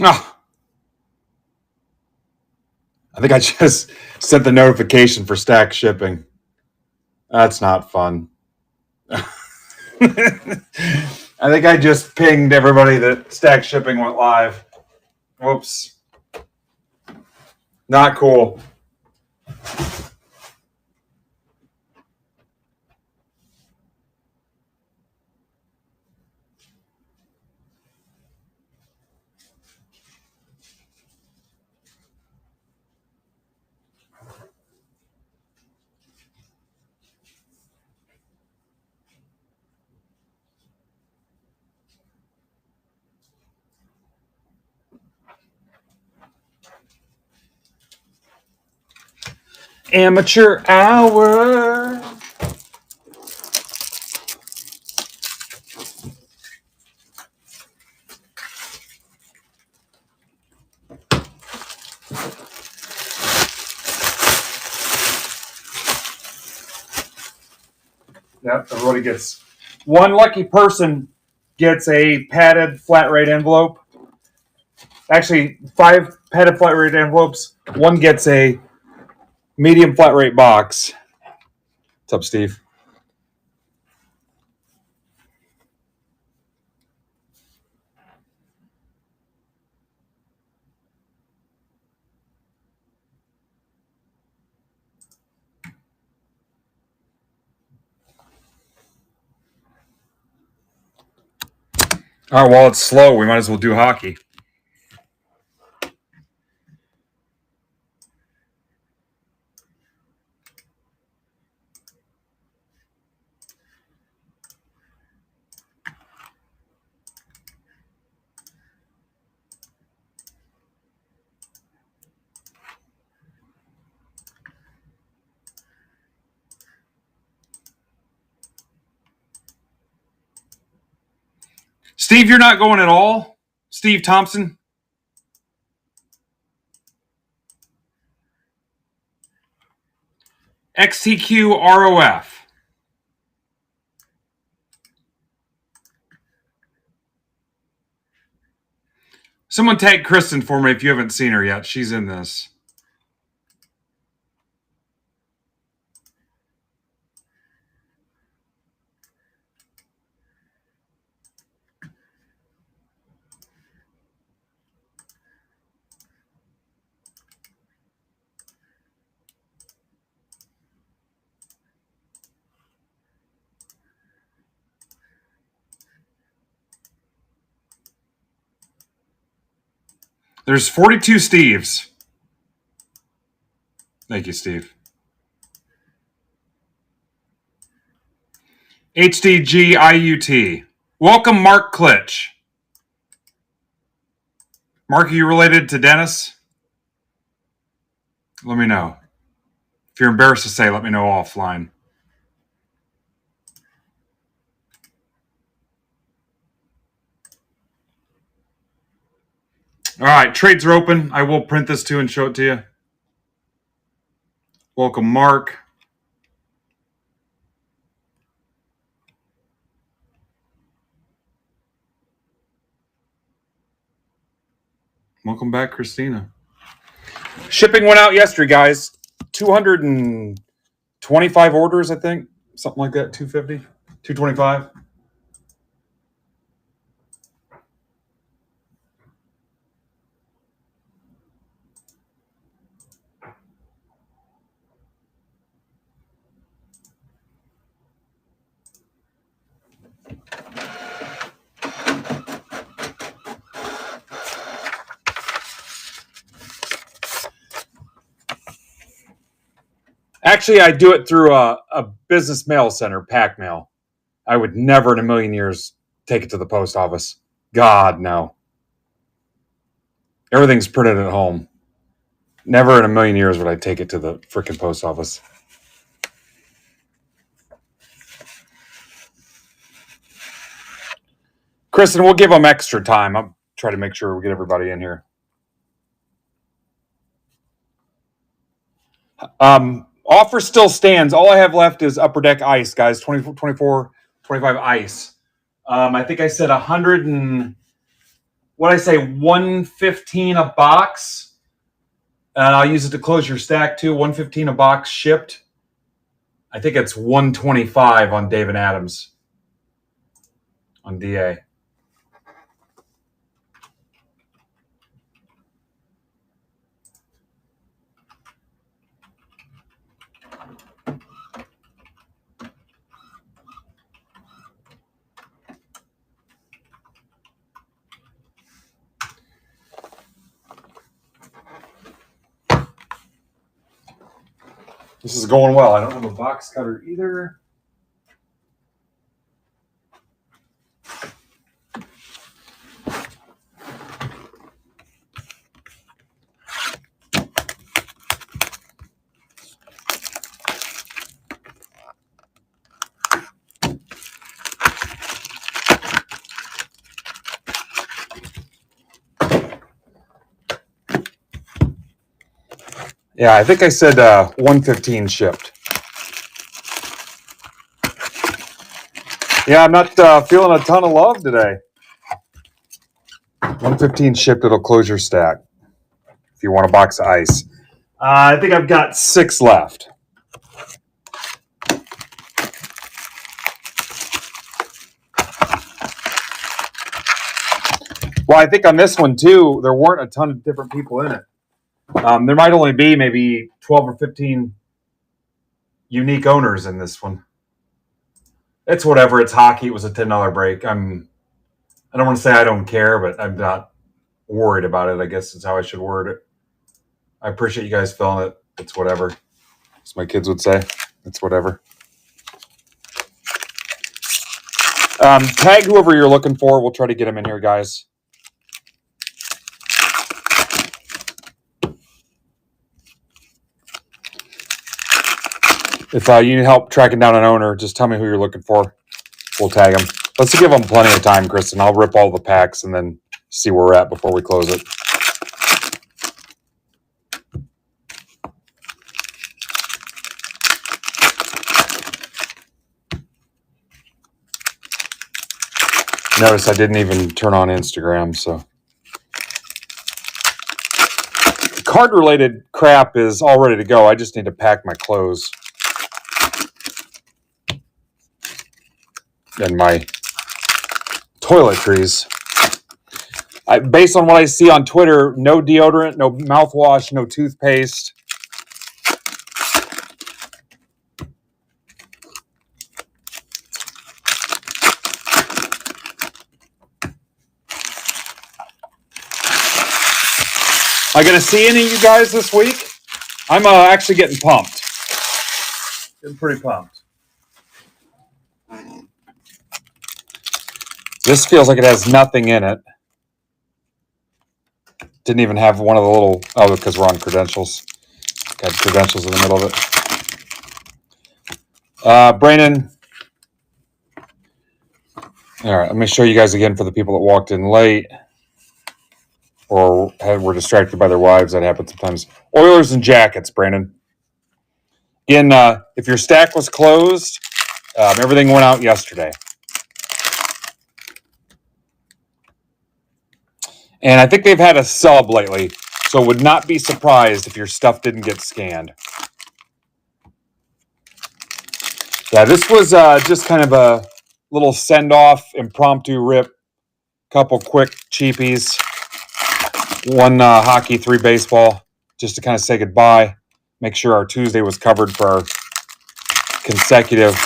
Oh, I think I just sent the notification for stack shipping. That's not fun. I think I just pinged everybody that stack shipping went live. Whoops. Not cool. Amateur hour. Yep, everybody gets one lucky person gets a padded flat rate envelope. Actually, 5 padded flat rate envelopes. One gets a medium flat rate box. What's up, Steve? All right, well, it's slow. We might as well do hockey. Steve, you're not going at all? Steve Thompson? XTQ ROF. Someone tag Kristen for me if you haven't seen her yet. She's in this. There's 42 Steves. Thank you, Steve. HDGIUT. Welcome, Mark Klitsch. Mark, are you related to Dennis? Let me know. If you're embarrassed to say, let me know offline. All right, trades are open. I will print this too and show it to you. Welcome, Mark. Welcome back, Christina. Shipping went out yesterday, guys. 225 orders, I think. Something like that, 250, 225. Actually, I do it through a business mail center, pack mail. I would never in a million years take it to the post office. God, no. Everything's printed at home. Never in a million years would I take it to the freaking post office. Kristen, we'll give them extra time. I'll try to make sure we get everybody in here. Offer still stands. All I have left is Upper Deck Ice, guys. 24, 25 ice. I think I said 100 and what I say, $115 a box. And I'll use it to close your stack too. $115 a box shipped. I think it's $125 on Dave and Adams on DA. This is going well. I don't have a box cutter either. Yeah, I think I said 115 shipped. Yeah, I'm not feeling a ton of love today. 115 shipped, it'll close your stack if you want a box of ice. I think I've got 6 left. Well, I think on this one, too, there weren't a ton of different people in it. There might only be maybe 12 or 15 unique owners in this one. It's whatever. It's hockey. It was a $10 break. I don't want to say I don't care, but I'm not worried about it. I guess is how I should word it. I appreciate you guys filling it. It's whatever. As my kids would say, it's whatever. Tag whoever you're looking for. We'll try to get them in here, guys. If you need help tracking down an owner, just tell me who you're looking for. We'll tag them. Let's give them plenty of time, Kristen. I'll rip all the packs and then see where we're at before we close it. Notice I didn't even turn on Instagram, so. Card-related crap is all ready to go. I just need to pack my clothes. And my toiletries. Based on what I see on Twitter, no deodorant, no mouthwash, no toothpaste. Am I going to see any of you guys this week? I'm actually getting pumped. Getting pretty pumped. This feels like it has nothing in it. Didn't even have one of the little... Oh, because we're on credentials. Got credentials in the middle of it. Brandon. All right, let me show you guys again for the people that walked in late or were distracted by their wives. That happens sometimes. Oilers and Jackets, Brandon. Again, if your stack was closed, everything went out yesterday. And I think they've had a sub lately, so would not be surprised if your stuff didn't get scanned. Yeah, this was just kind of a little send-off, impromptu rip, couple quick cheapies, 1 hockey, 3 baseball, just to kind of say goodbye, make sure our Tuesday was covered for our consecutive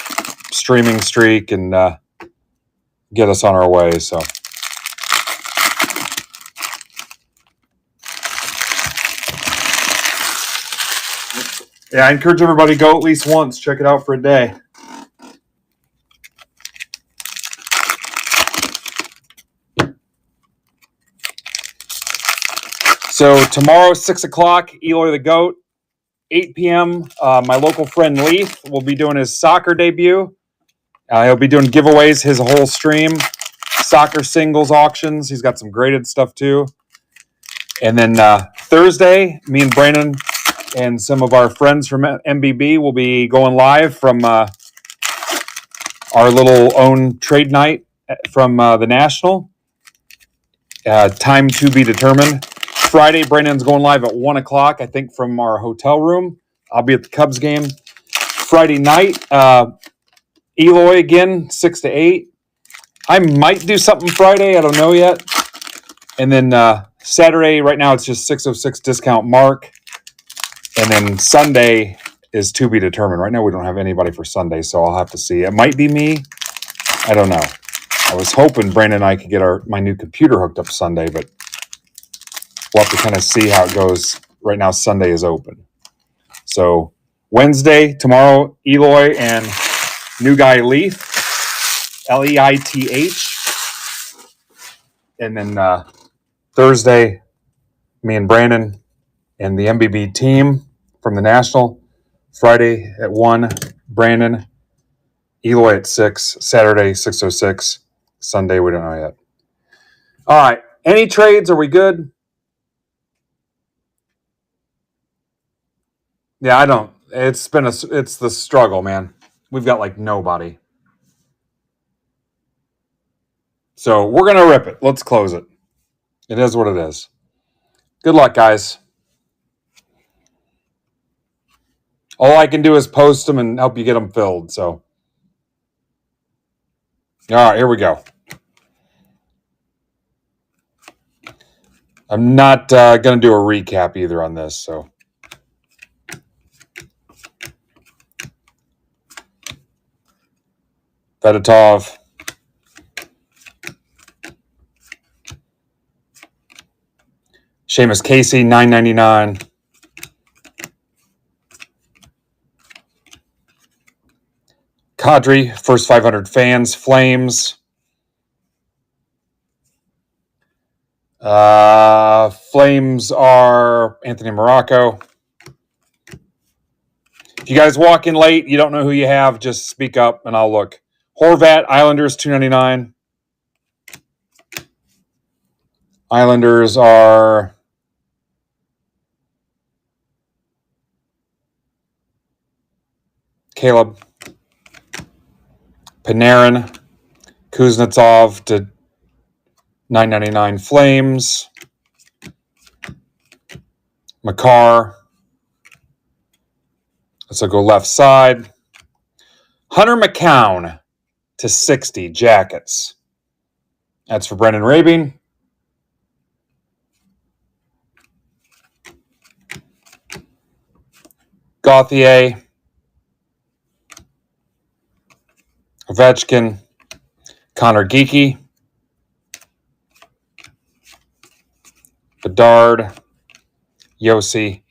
streaming streak and get us on our way, so... Yeah, I encourage everybody to go at least once. Check it out for a day. So tomorrow, 6 o'clock, Eloy the Goat. 8 p.m., my local friend Leith will be doing his soccer debut. He'll be doing giveaways his whole stream. Soccer singles auctions. He's got some graded stuff too. And then Thursday, me and Brandon and some of our friends from MBB will be going live from our little own trade night from the National. Time to be determined. Friday, Brandon's going live at 1 o'clock, I think, from our hotel room. I'll be at the Cubs game. Friday night, Eloy again, 6 to 8. I might do something Friday. I don't know yet. And then Saturday, right now, it's just 606 discount Mark. And then Sunday is to be determined. Right now, we don't have anybody for Sunday, so I'll have to see. It might be me. I don't know. I was hoping Brandon and I could get my new computer hooked up Sunday, but we'll have to kind of see how it goes. Right now, Sunday is open. So Wednesday, tomorrow, Eloy and new guy Leith, Leith. And then Thursday, me and Brandon and the MBB team from the National. Friday at 1, Brandon. Eloy at 6. Saturday, 6:06. Sunday, we don't know yet. All right. Any trades? Are we good? Yeah, I don't. It's the struggle, man. We've got like nobody. So we're going to rip it. Let's close it. It is what it is. Good luck, guys. All I can do is post them and help you get them filled. So, all right, here we go. I'm not going to do a recap either on this. So, Fedotov. Seamus Casey, $9.99. Kadri, first 500 fans. Flames. Flames are Anthony Morocco. If you guys walk in late, you don't know who you have, just speak up and I'll look. Horvat, Islanders, $2.99. Islanders are Caleb, Panarin, Kuznetsov to $9.99. Flames, Makar. So go left side. Hunter McCown to 60. Jackets. That's for Brendan Rabin. Gauthier, Ovechkin, Connor Geeky, Bedard, Yossi,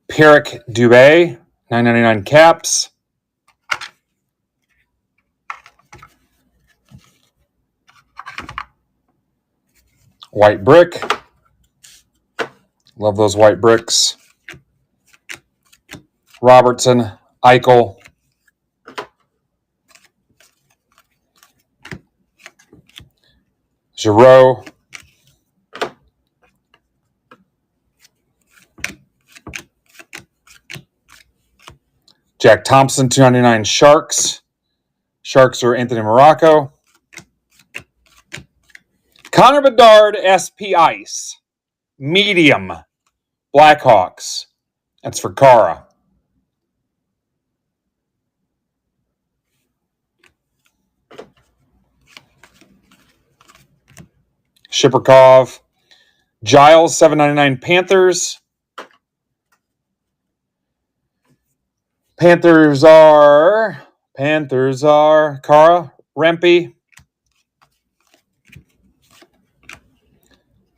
Pierrick Dubé, $9.99 caps. White brick. Love those white bricks. Robertson, Eichel, Giroux, Jack Thompson, $2.99 Sharks. Sharks are Anthony Morocco. Connor Bedard, SP Ice. Medium. Blackhawks. That's for Kara. Shiprikov. Giles, $7.99 Panthers. Panthers are Kara, Rempe,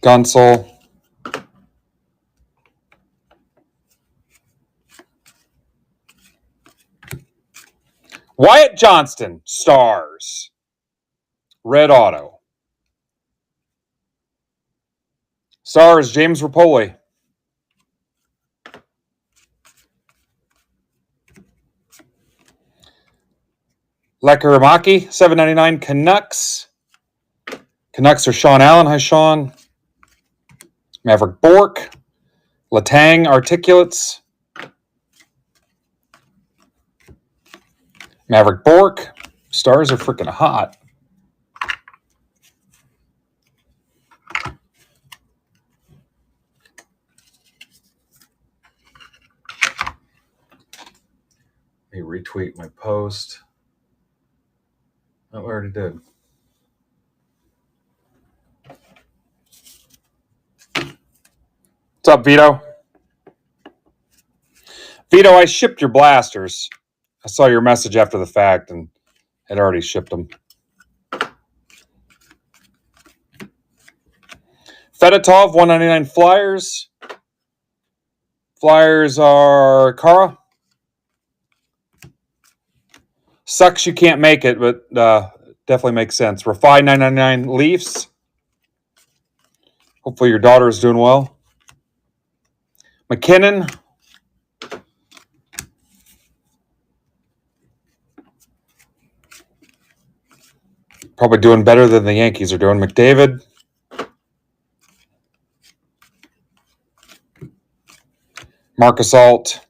Gunsel, Wyatt Johnston, Stars, Red Auto. Stars, James Rapoli. Lekaramaki, $7.99 Canucks. Canucks are Sean Allen. Hi, Sean. Maverick Bork. Letang Articulates. Maverick Bork. Stars are freaking hot. retweet my post. Oh, I already did. What's up, Vito? Vito, I shipped your blasters. I saw your message after the fact and had already shipped them. Fedotov, 199 Flyers. Flyers are Kara. Sucks you can't make it, but definitely makes sense. Rafai, 999 Leafs. Hopefully your daughter is doing well. McKinnon. Probably doing better than the Yankees are doing. McDavid. Marcus Alt.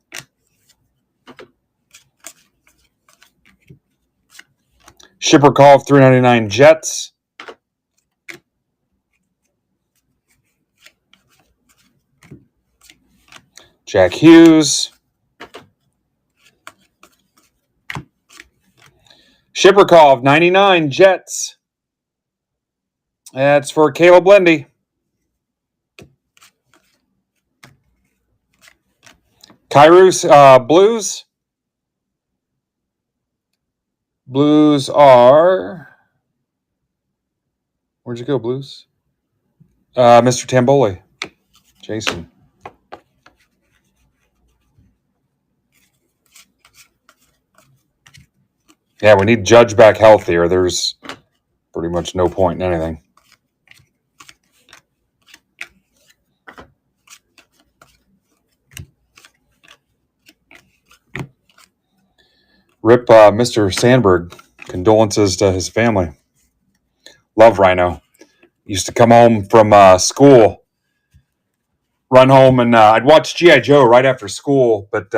Shippers, 399 Jets. Jack Hughes. Shippers, 99 Jets. That's for Caleb Lindy. Kyrus, Blues. Blues are... Where'd you go, Blues? Mr. Tamboli. Jason. Yeah, we need Judge back healthy, or there's pretty much no point in anything. Rip Mr. Sandberg. Condolences to his family. Love Rhino. Used to come home from school, run home, and I'd watch G.I. Joe right after school, but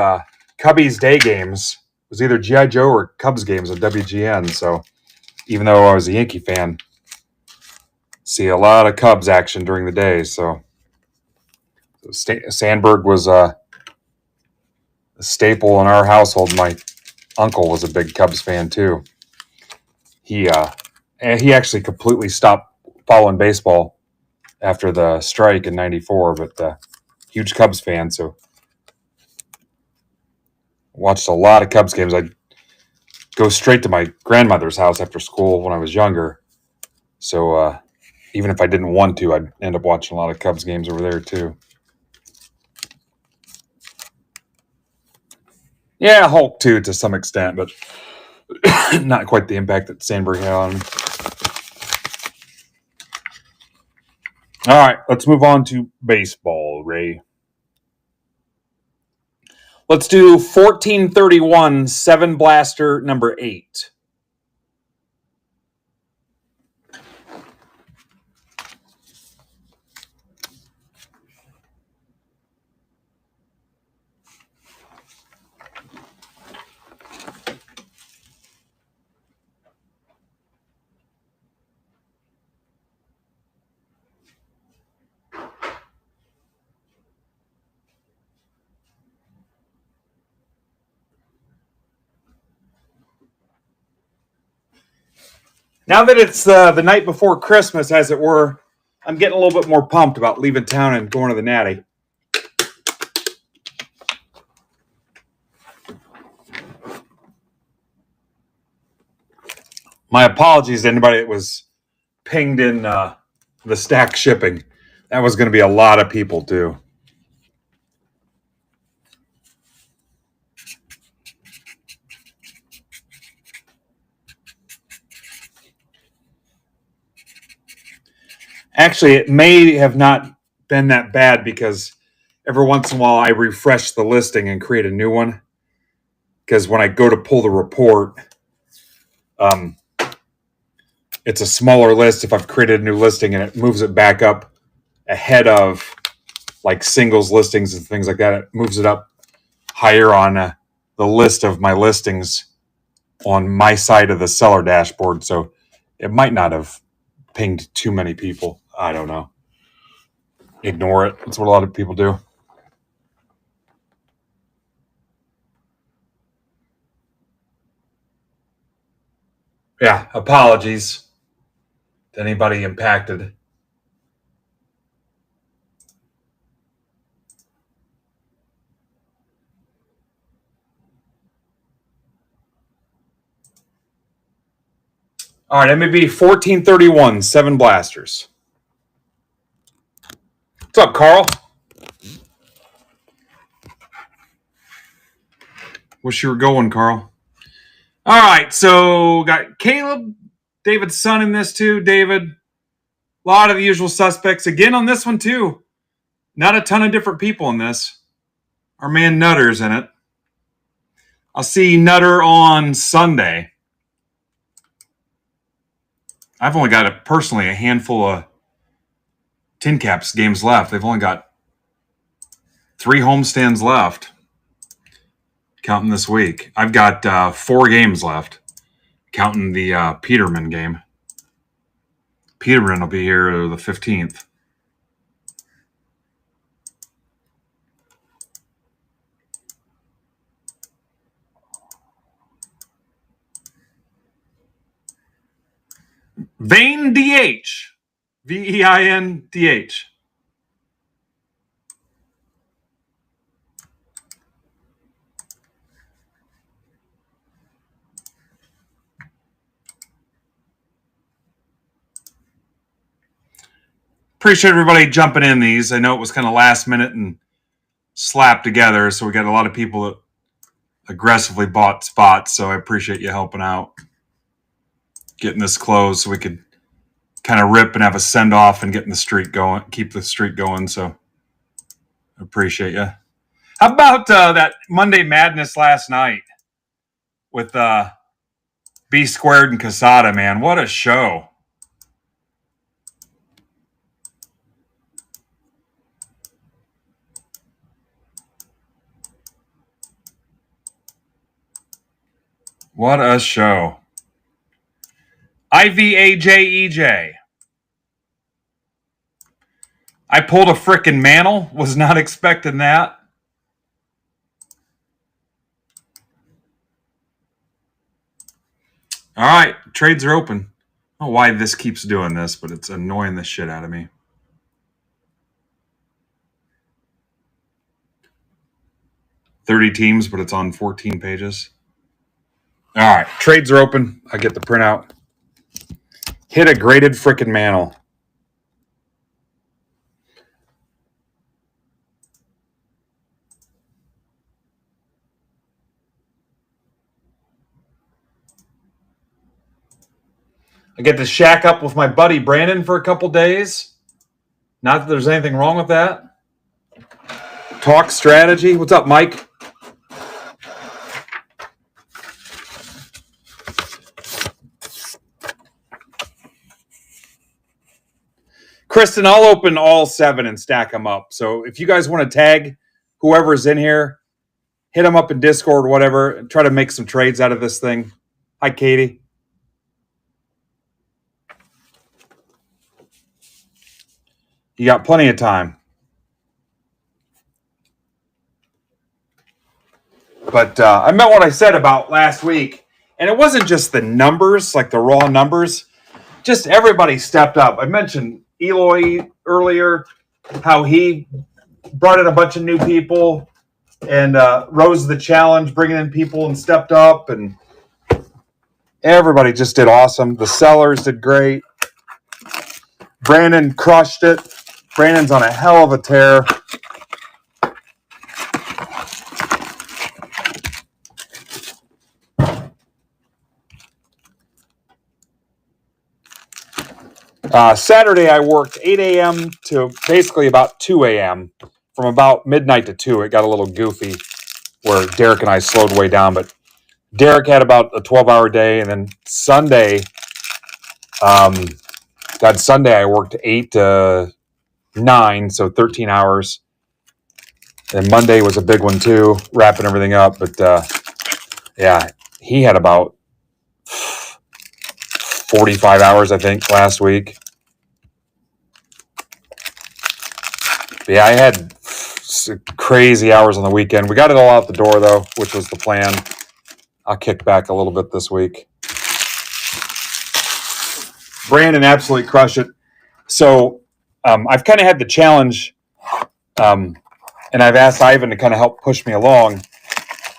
Cubbies day games was either G.I. Joe or Cubs games on WGN, so even though I was a Yankee fan, see a lot of Cubs action during the day, so Sandberg was a staple in our household. My uncle was a big Cubs fan too. He actually completely stopped following baseball after the strike in '94, but huge Cubs fan, so watched a lot of Cubs games. I'd go straight to my grandmother's house after school when I was younger, so even if I didn't want to, I'd end up watching a lot of Cubs games over there too. Yeah, Hulk too, to some extent, but not quite the impact that Sandberg had on him. All right, let's move on to baseball, Ray. Let's do 1431 7 blaster number 8. Now that it's the night before Christmas, as it were, I'm getting a little bit more pumped about leaving town and going to the Natty. My apologies to anybody that was pinged in the stack shipping. That was going to be a lot of people, too. Actually, it may have not been that bad because every once in a while I refresh the listing and create a new one. Because when I go to pull the report, it's a smaller list if I've created a new listing, and it moves it back up ahead of like singles listings and things like that. It moves it up higher on the list of my listings on my side of the seller dashboard. So it might not have pinged too many people. I don't know. Ignore it. That's what a lot of people do. Yeah, apologies to anybody impacted. All right, MBB 1431, 7 blasters. What's up, Carl? Wish you were going, Carl. All right, so got Caleb, David's son in this too. David, a lot of the usual suspects. Again on this one too. Not a ton of different people in this. Our man Nutter's in it. I'll see Nutter on Sunday. I've only got personally a handful of Tin Caps games left. They've only got 3 homestands left, counting this week. I've got 4 games left, counting the Peterman game. Peterman will be here the 15th. Vein DH. VEINDH. Appreciate everybody jumping in these. I know it was kind of last minute and slapped together, so we got a lot of people that aggressively bought spots, so I appreciate you helping out. Getting this closed so we could kind of rip and have a send off and getting the streak going, keep the streak going. So I appreciate you. How about that Monday Madness last night with B Squared and Casada, man? What a show. What a show. IVAJEJ. I pulled a frickin' mantle. Was not expecting that. All right. Trades are open. I don't know why this keeps doing this, but it's annoying the shit out of me. $30 teams, but it's on 14 pages. All right. Trades are open. I get the printout. Hit a graded frickin' mantle. I get to shack up with my buddy Brandon for a couple days. Not that there's anything wrong with that. Talk strategy. What's up, Mike? Kristen, I'll open all 7 and stack them up. So if you guys want to tag whoever's in here, hit them up in Discord, whatever, and try to make some trades out of this thing. Hi, Katie. You got plenty of time. But I meant what I said about last week. And it wasn't just the numbers, like the raw numbers. Just everybody stepped up. I mentioned Eloy earlier, how he brought in a bunch of new people and rose the challenge, bringing in people and stepped up. And everybody just did awesome. The sellers did great. Brandon crushed it. Brandon's on a hell of a tear. Saturday, I worked 8 a.m. to basically about 2 a.m. From about midnight to 2, it got a little goofy where Derek and I slowed way down. But Derek had about a 12-hour day. And then Sunday, Sunday I worked 8 to 9, so 13 hours. And Monday was a big one too, wrapping everything up. But yeah, he had about 45 hours, I think, last week. But yeah, I had crazy hours on the weekend. We got it all out the door, though, which was the plan. I'll kick back a little bit this week. Brandon absolutely crushed it. So I've kind of had the challenge, and I've asked Ivan to kind of help push me along,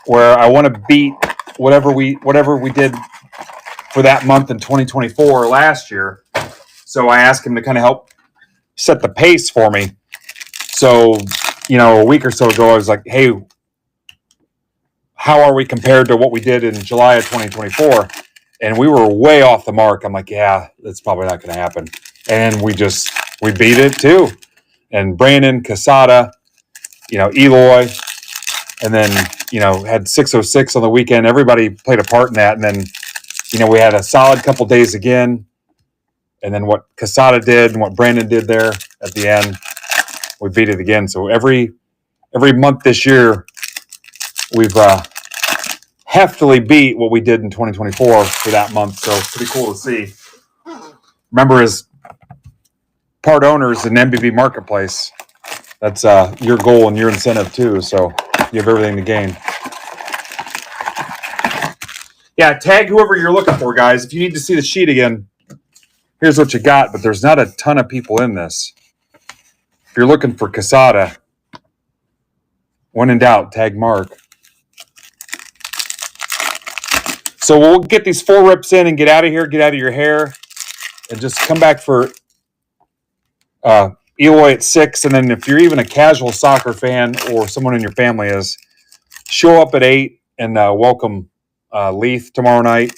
where I want to beat whatever we did for that month in 2024 last year. So I asked him to kind of help set the pace for me. So, a week or so ago, I was like, hey, how are we compared to what we did in July of 2024? And we were way off the mark. I'm like, yeah, that's probably not going to happen. And we beat it too. And Brandon, Casada, Eloy, and then, had 606 on the weekend. Everybody played a part in that. And then, we had a solid couple days again. And then what Casada did and what Brandon did there at the end, we beat it again. So every month this year, we've heftily beat what we did in 2024 for that month. So pretty cool to see. Remember, as part owners in MBB Marketplace, that's your goal and your incentive too. So you have everything to gain. Yeah, tag whoever you're looking for, guys. If you need to see the sheet again, here's what you got. But there's not a ton of people in this. If you're looking for Casada, when in doubt, tag Mark. So we'll get these 4 rips in and get out of here, get out of your hair, and just come back for Eloy at 6. And then if you're even a casual soccer fan or someone in your family is, show up at 8 and welcome Leith tomorrow night.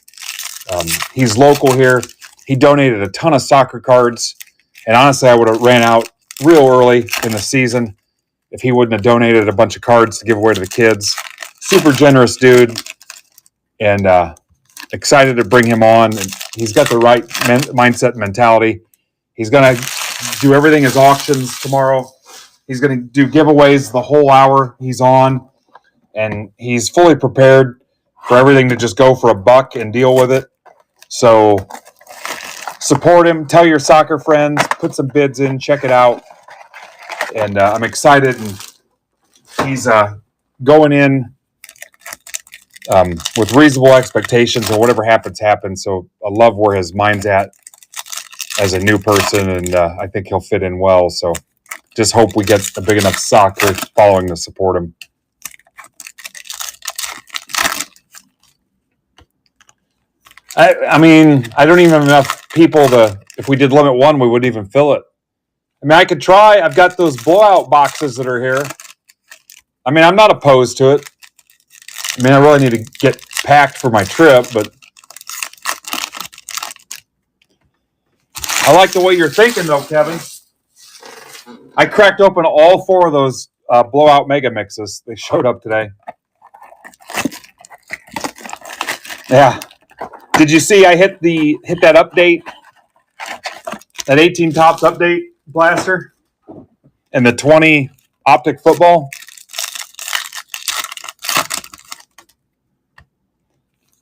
He's local here. He donated a ton of soccer cards. And honestly, I would have ran out real early in the season if he wouldn't have donated a bunch of cards to give away to the kids. Super generous dude. And excited to bring him on. And he's got the right mindset and mentality. He's going to do everything as auctions tomorrow. He's going to do giveaways the whole hour he's on. And he's fully prepared for everything to just go for a buck and deal with it. So support him. Tell your soccer friends. Put some bids in. Check it out. And I'm excited. And he's going in with reasonable expectations, and whatever happens, happens. So I love where his mind's at as a new person, and I think he'll fit in well. So just hope we get a big enough soccer following to support him. I mean, I don't even have enough people to, if we did limit 1, we wouldn't even fill it. I mean, I could try. I've got those blowout boxes that are here. I mean, I'm not opposed to it. I mean, I really need to get packed for my trip, but I like the way you're thinking, though, Kevin. I cracked open all 4 of those blowout mega mixes. They showed up today. Yeah. Did you see I hit that update, that 18 Tops update blaster, and the 20 optic football?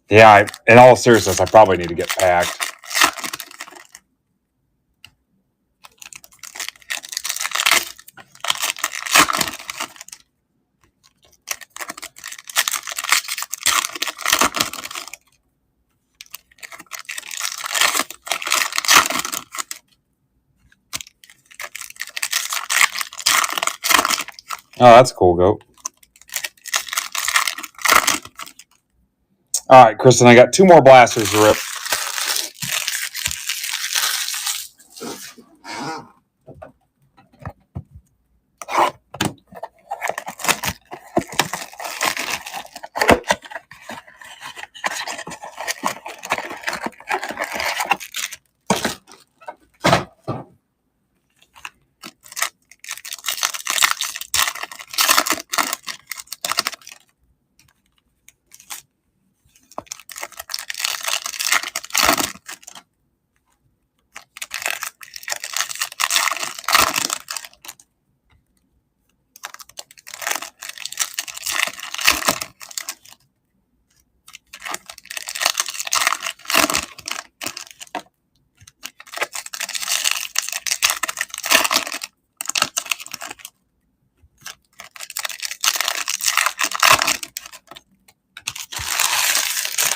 Yeah, in all seriousness, I probably need to get packed. Oh, that's cool, Goat. All right, Kristen, I got 2 more blasters to rip.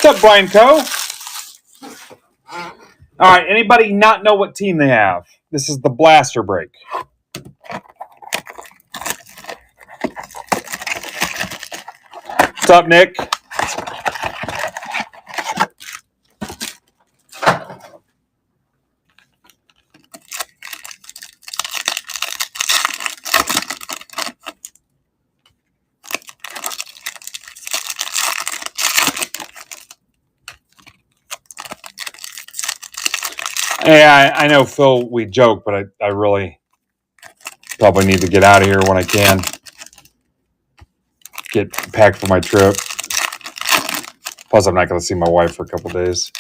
What's up, Brian Coe? All right, anybody not know what team they have? This is the blaster break. What's up, Nick? Yeah, I know, Phil, we joke, but I really probably need to get out of here when I can. Get packed for my trip. Plus, I'm not going to see my wife for a couple days.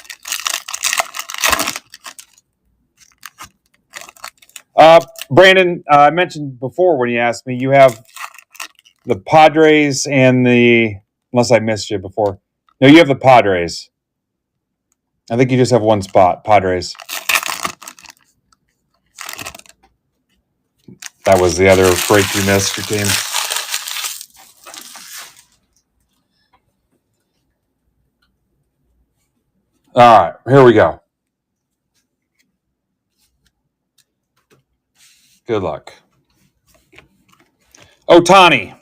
Brandon, I mentioned before when you asked me, you have the Padres and unless I missed you before. No, you have the Padres. I think you just have one spot, Padres. That was the other break you missed, your team. All right, here we go. Good luck. Otani,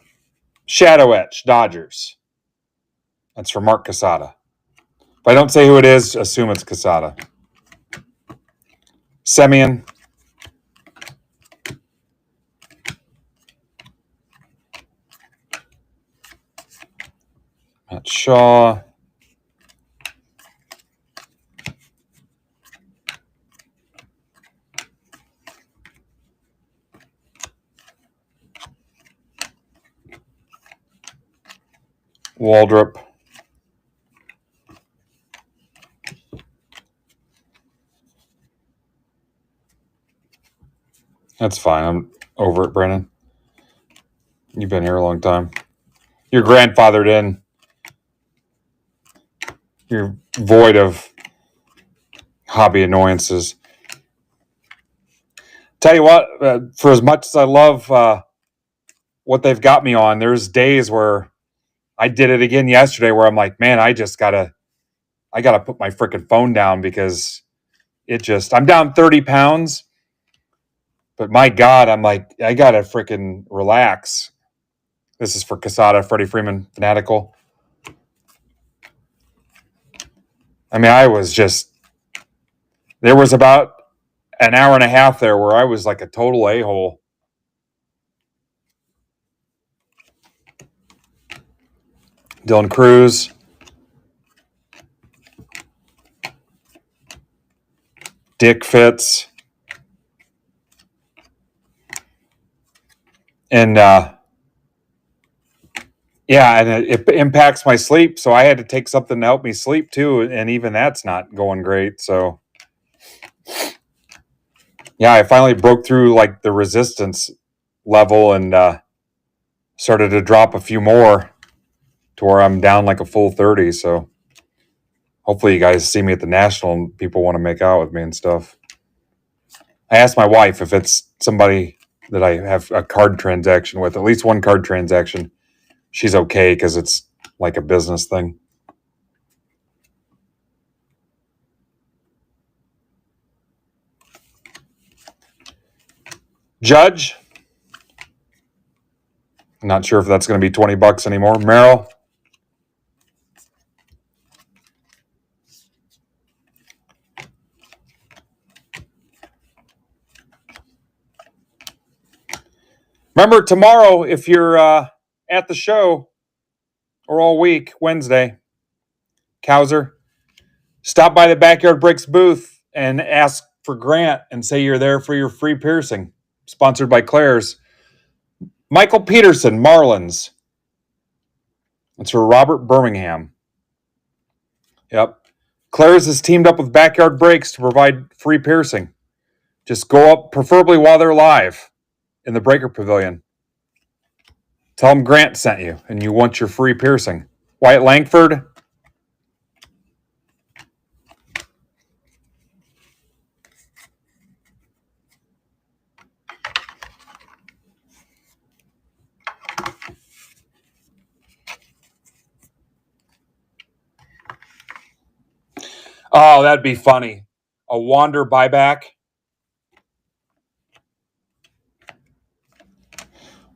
Shadow Etch, Dodgers. That's for Mark Casada. If I don't say who it is, assume it's Casada. Semien. Matt Shaw. Waldrop. That's fine. I'm over it, Brandon. You've been here a long time. You're grandfathered in. You're void of hobby annoyances. Tell you what, for as much as I love what they've got me on, there's days where I did it again yesterday where I'm like, man, I gotta put my freaking phone down because I'm down 30 pounds, but my God, I'm like, I gotta freaking relax. This is for Casada, Freddie Freeman, Fanatical. I mean, there was about an hour and a half there where I was like a total a-hole. Dylan Cruz. Dick Fitz. And yeah, and it impacts my sleep. So I had to take something to help me sleep too. And even that's not going great. So yeah, I finally broke through like the resistance level and started to drop a few more to where I'm down like a full 30. So hopefully you guys see me at the National and people want to make out with me and stuff. I asked my wife if it's somebody that I have a card transaction with, at least one card transaction. She's okay because it's like a business thing. Judge. Not sure if that's going to be $20 anymore. Merrill. Remember, tomorrow, if you're at the show or all week, Wednesday, Cowser, stop by the Backyard Breaks booth and ask for Grant and say you're there for your free piercing. Sponsored by Claire's. Michael Peterson, Marlins. That's for Robert Birmingham. Yep. Claire's has teamed up with Backyard Breaks to provide free piercing. Just go up, preferably while they're live, in the Breaker Pavilion. Tell them Grant sent you and you want your free piercing. Wyatt Langford. Oh, that'd be funny. a Wander buyback.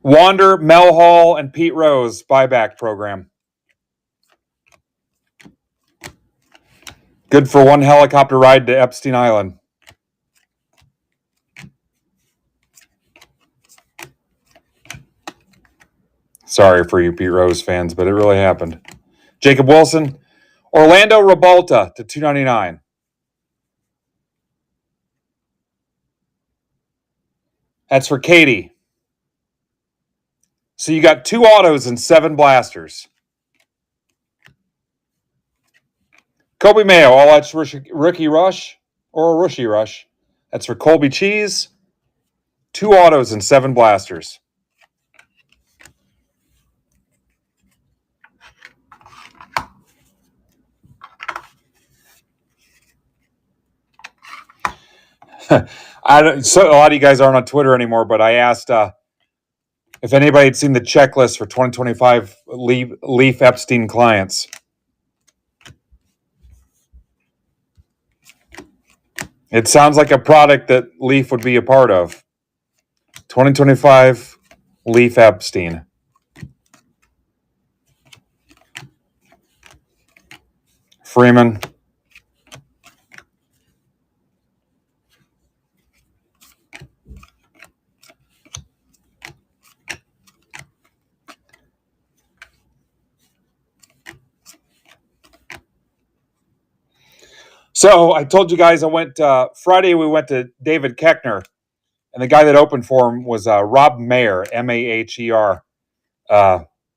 Wander, Mel Hall, and Pete Rose buyback program. Good for one helicopter ride to Epstein Island. Sorry for you Pete Rose fans, but it really happened. Jacob Wilson, Orlando Rabalta to $2.99. That's for Katie. So you got 2 autos and 7 blasters. Kobe Mayo, all that's rookie rush or a rookie rush. That's for Colby Cheese. 2 autos and 7 blasters. So a lot of you guys aren't on Twitter anymore, but I asked if anybody had seen the checklist for 2025 Leaf Epstein clients. It sounds like a product that Leaf would be a part of. 2025 Leaf Epstein. Freeman. So I told you guys I went Friday. We went to David Keckner, and the guy that opened for him was Rob Mayer, Maher.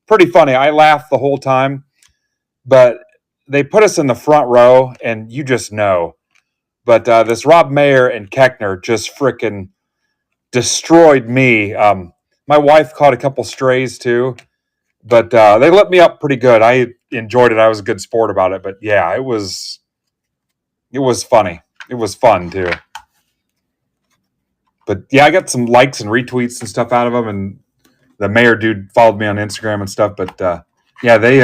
Pretty funny. I laughed the whole time, but they put us in the front row, and you just know. But this Rob Mayer and Keckner just freaking destroyed me. My wife caught a couple strays too, but they lit me up pretty good. I enjoyed it. I was a good sport about it. But yeah, it was funny. It was fun too. But yeah, I got some likes and retweets and stuff out of them, and the Mayor dude followed me on Instagram and stuff. But yeah, they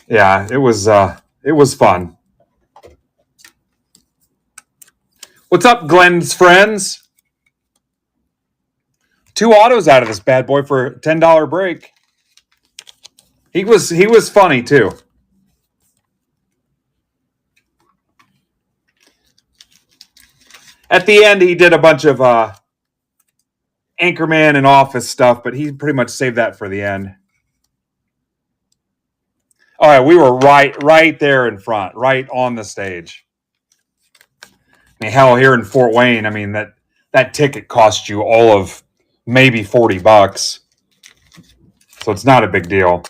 yeah, it was fun. What's up, Glenn's friends? 2 autos out of this bad boy for a $10 break. He was funny too. At the end, he did a bunch of Anchorman and Office stuff, but he pretty much saved that for the end. All right, we were right there in front, right on the stage. I mean, hell, here in Fort Wayne, I mean that ticket cost you all of maybe $40, so it's not a big deal.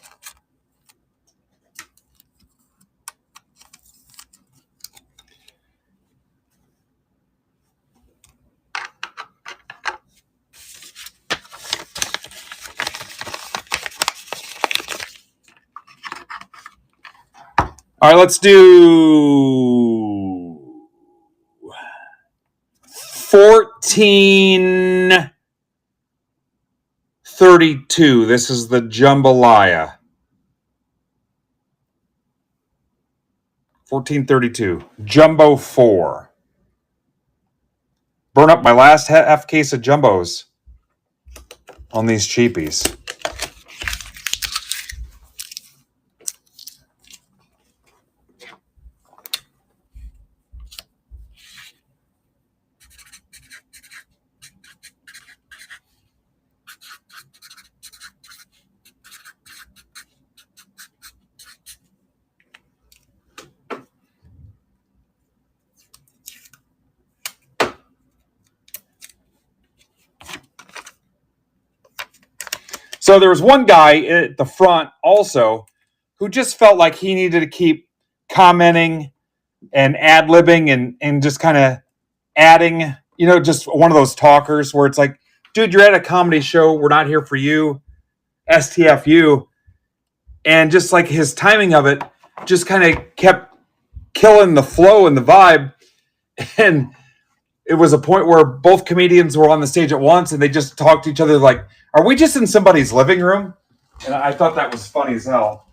All right, let's do 1432. This is the jambalaya. 1432. Jumbo 4. Burn up my last half case of jumbos on these cheapies. So there was one guy at the front also who just felt like he needed to keep commenting and ad-libbing and just kind of adding, just one of those talkers where it's like, dude, you're at a comedy show. We're not here for you. STFU. And just like his timing of it just kind of kept killing the flow and the vibe. And it was a point where both comedians were on the stage at once and they just talked to each other like, are we just in somebody's living room? And I thought that was funny as hell.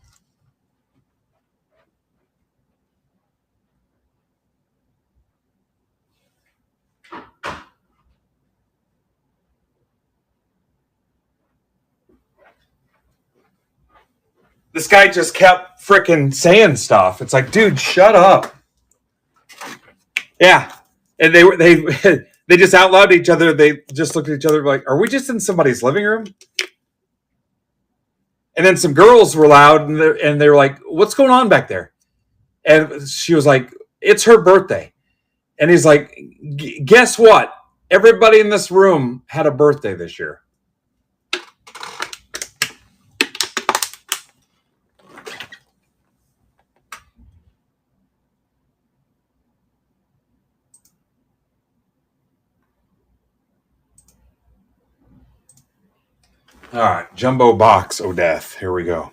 this guy just kept freaking saying stuff. It's like, dude, shut up. Yeah. And they they just out loud to each other. They just looked at each other like, are we just in somebody's living room? And then some girls were loud and they were like, what's going on back there? And she was like, it's her birthday. And he's like, guess what? Everybody in this room had a birthday this year. All right, jumbo box, oh death. Here we go.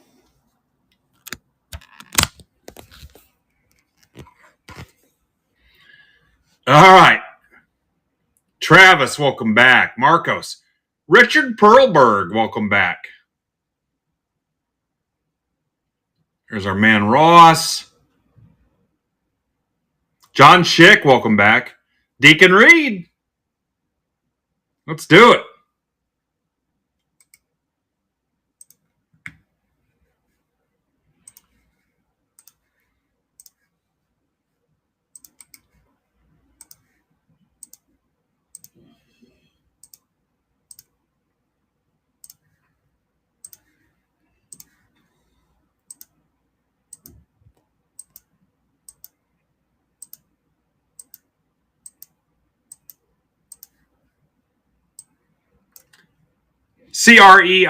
All right. Travis, welcome back. Marcos. Richard Perlberg, welcome back. Here's our man Ross. John Schick, welcome back. Deacon Reed. Let's do it. Creiyy.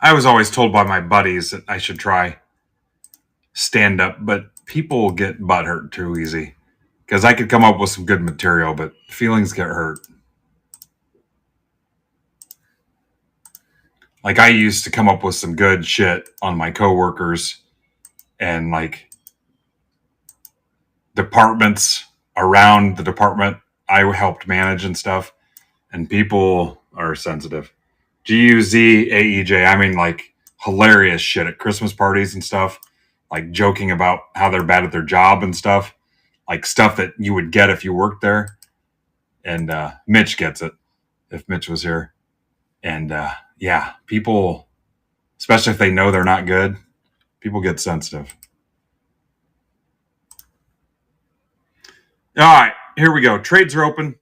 I was always told by my buddies that I should try stand up, but people get butthurt too easy. Because I could come up with some good material, but feelings get hurt. Like I used to come up with some good shit on my coworkers and like departments around the department I helped manage and stuff. And people are sensitive. GUZAEJ. I mean, like hilarious shit at Christmas parties and stuff. Like joking about how they're bad at their job and stuff. Like stuff that you would get if you worked there. And Mitch gets it if Mitch was here. And yeah, people, especially if they know they're not good, people get sensitive. All right, here we go. Trades are open.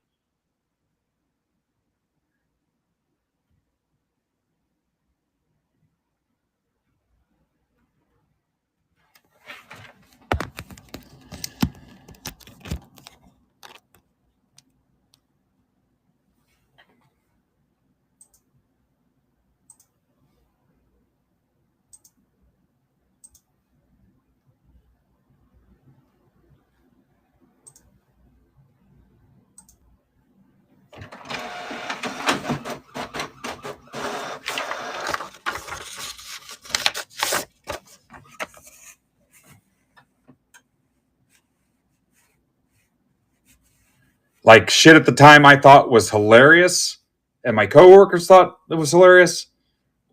Like shit at the time I thought was hilarious, and my coworkers thought it was hilarious.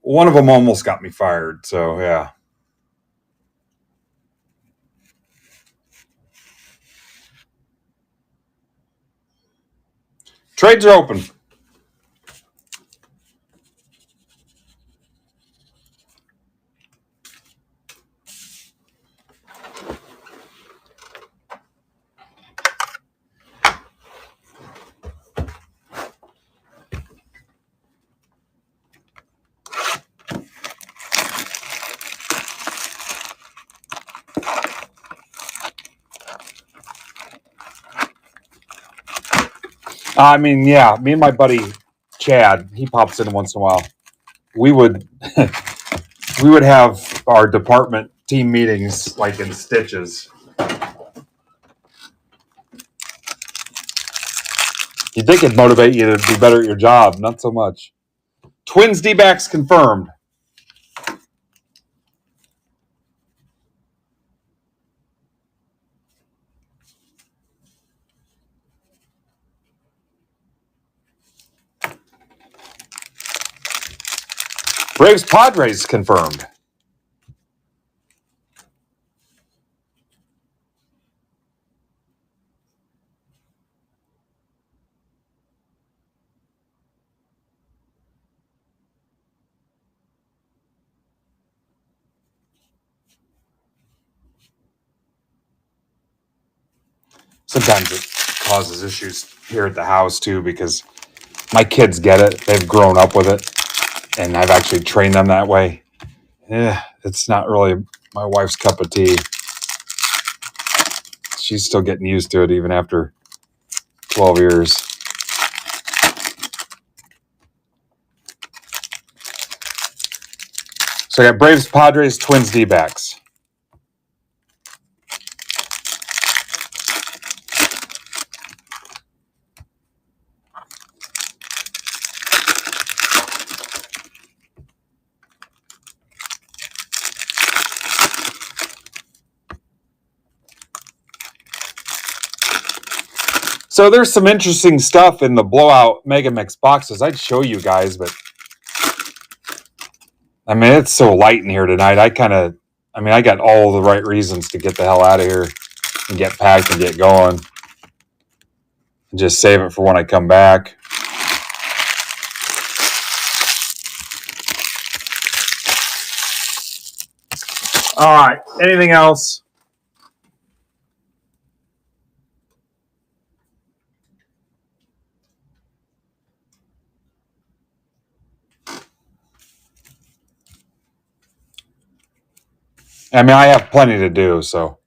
One of them almost got me fired. So yeah. Trades are open. I mean, yeah, me and my buddy Chad, he pops in once in a while. We would we would have our department team meetings like in stitches. You'd think it'd motivate you to be better at your job, not so much. Twins D-backs confirmed. Braves Padres confirmed. Sometimes it causes issues here at the house too, because my kids get it. They've grown up with it, and I've actually trained them that way. Yeah, it's not really my wife's cup of tea. She's still getting used to it even after 12 years. So I got Braves, Padres, Twins, D-backs. So there's some interesting stuff in the blowout Mega Mix boxes. I'd show you guys, but I mean, it's so light in here tonight. I got all the right reasons to get the hell out of here and get packed and get going. And just save it for when I come back. All right. Anything else? I mean, I have plenty to do, so.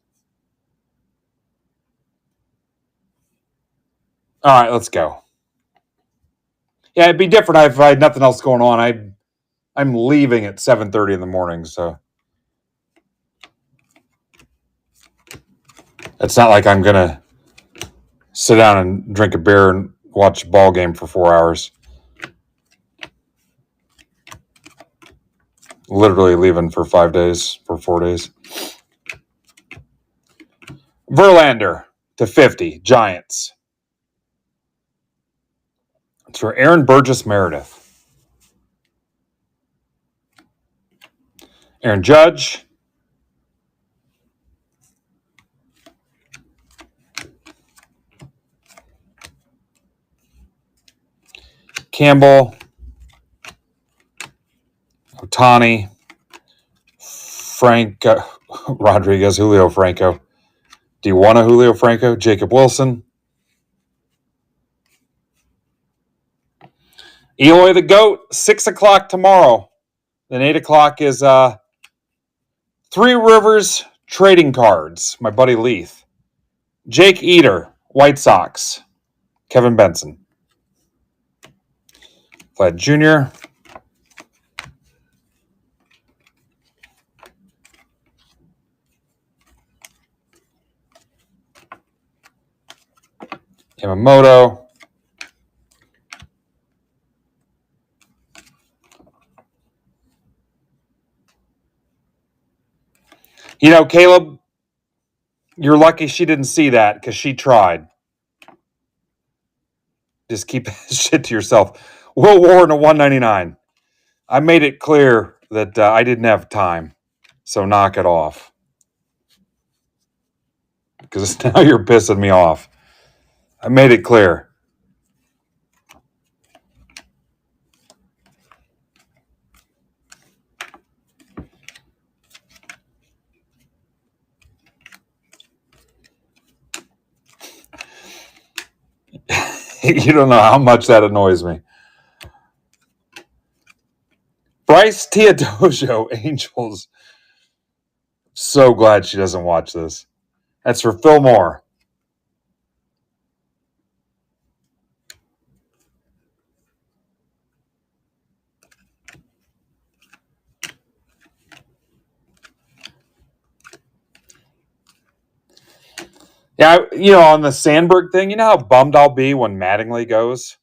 All right, let's go. Yeah, it'd be different if I had nothing else going on. I'm leaving at 7:30 in the morning, so it's not like I'm gonna sit down and drink a beer and watch a ball game for 4 hours. Literally leaving for 4 days. Verlander to 50, Giants. It's for Aaron Burgess Meredith. Aaron Judge. Campbell. Ohtani. Frank Rodriguez. Julio Franco. Do you want a Julio Franco? Jacob Wilson. Eloy the GOAT, 6 o'clock tomorrow. Then 8 o'clock is Three Rivers Trading Cards, my buddy Leith. Jake Eater, White Sox. Kevin Benson. Vlad Jr. Yamamoto. You know, Caleb, you're lucky she didn't see that because she tried. Just keep that shit to yourself. Will Warren to 199. I made it clear that I didn't have time, so knock it off. Because now you're pissing me off. I made it clear. You don't know how much that annoys me. Bryce Teodojo, Angels. So glad she doesn't watch this. That's for Phil Moore. Yeah, you know, on the Sandberg thing, you know how bummed I'll be when Mattingly goes?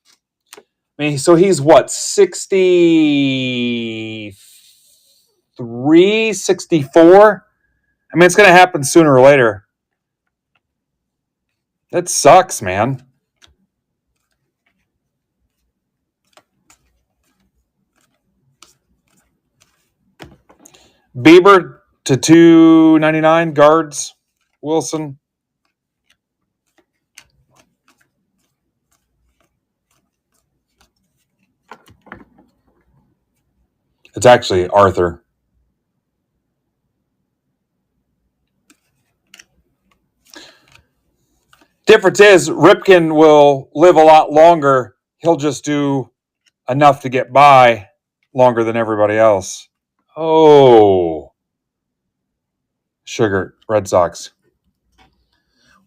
I mean, so he's what, 63, 64? I mean, it's going to happen sooner or later. That sucks, man. Bieber to 299 guards. Wilson. It's actually Arthur. Difference is Ripken will live a lot longer. He'll just do enough to get by longer than everybody else. Oh. Sugar, Red Sox.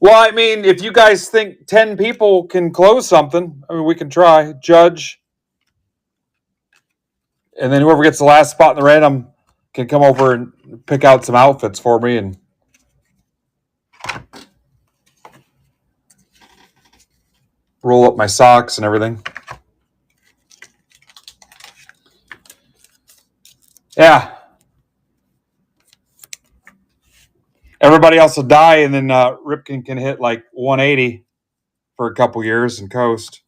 Well, I mean, if you guys think 10 people can close something, I mean, we can try. Judge. And then whoever gets the last spot in the random can come over and pick out some outfits for me and roll up my socks and everything. Yeah. Everybody else will die, and then Ripken can hit like 180 for a couple years and coast.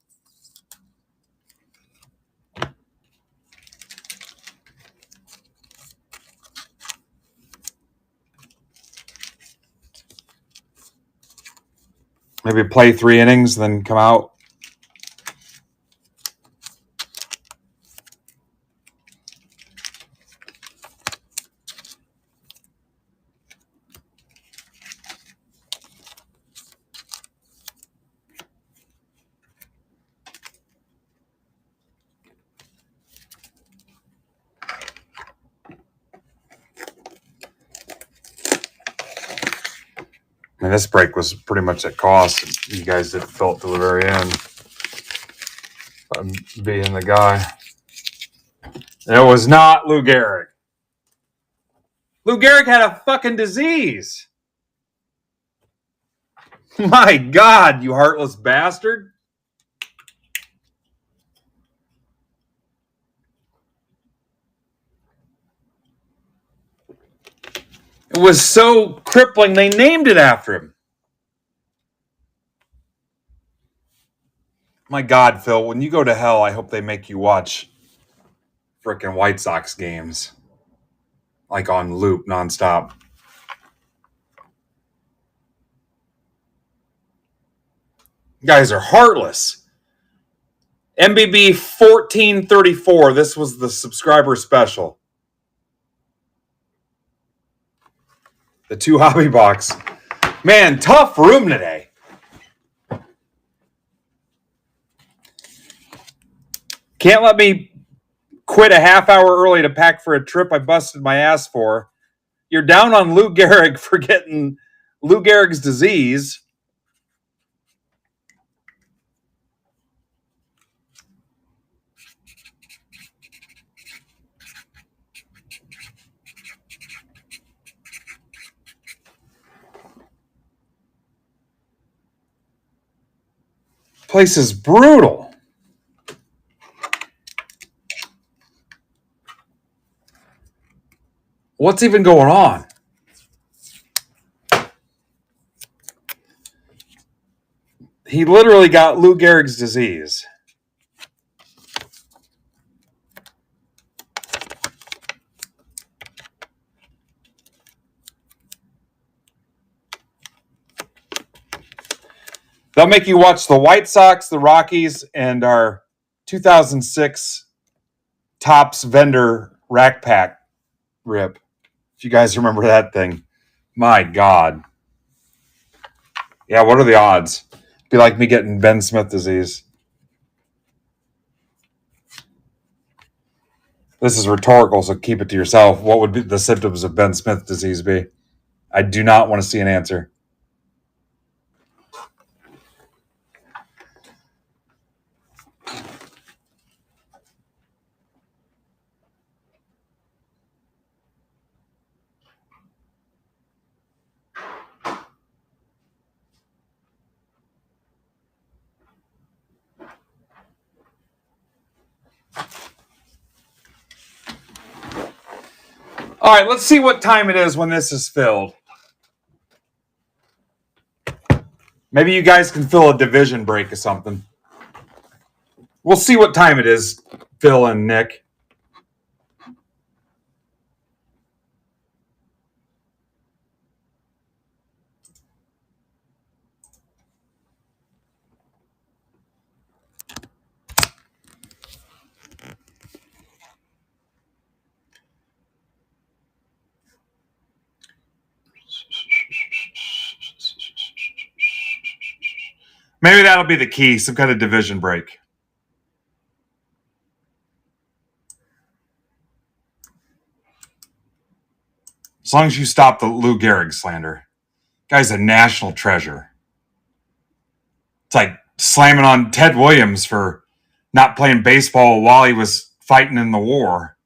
Maybe play 3 innings, then come out. I mean, this break was pretty much at cost. You guys didn't fill it to the very end. I'm being the guy. It was not Lou Gehrig. Lou Gehrig had a fucking disease. My God, you heartless bastard. It was so crippling, they named it after him. My God, Phil, when you go to hell, I hope they make you watch frickin' White Sox games. Like on loop, nonstop. You guys are heartless. MBB 1434. This was the subscriber special. The 2 hobby box. Man, tough room today. Can't let me quit a half hour early to pack for a trip I busted my ass for. You're down on Lou Gehrig for getting Lou Gehrig's disease. Place is brutal. What's even going on? He literally got Lou Gehrig's disease. They'll make you watch the White Sox, the Rockies, and our 2006 Topps vendor rack pack rip. If you guys remember that thing. My God. Yeah, what are the odds? Be like me getting Ben Smith disease. This is rhetorical, so keep it to yourself. What would be the symptoms of Ben Smith disease be? I do not want to see an answer. All right, let's see what time it is when this is filled. Maybe you guys can fill a division break or something. We'll see what time it is, Phil and Nick. Maybe that'll be the key, some kind of division break. As long as you stop the Lou Gehrig slander. Guy's a national treasure. It's like slamming on Ted Williams for not playing baseball while he was fighting in the war.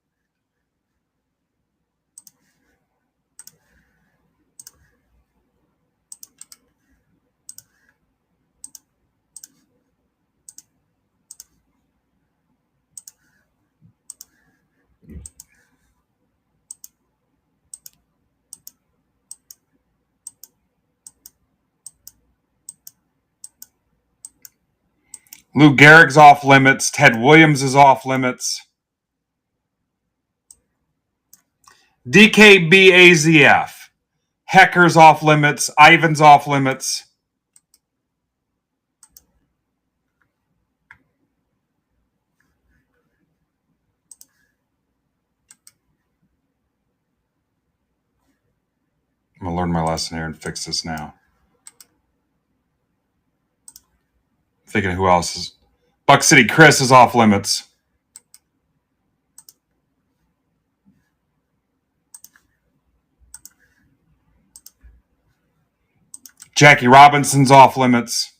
Lou Gehrig's off limits. Ted Williams is off limits. DKBAZF. Hecker's off limits. Ivan's off limits. I'm going to learn my lesson here and fix this now. Thinking of who else is. Buck City Chris is off limits. Jackie Robinson's off limits.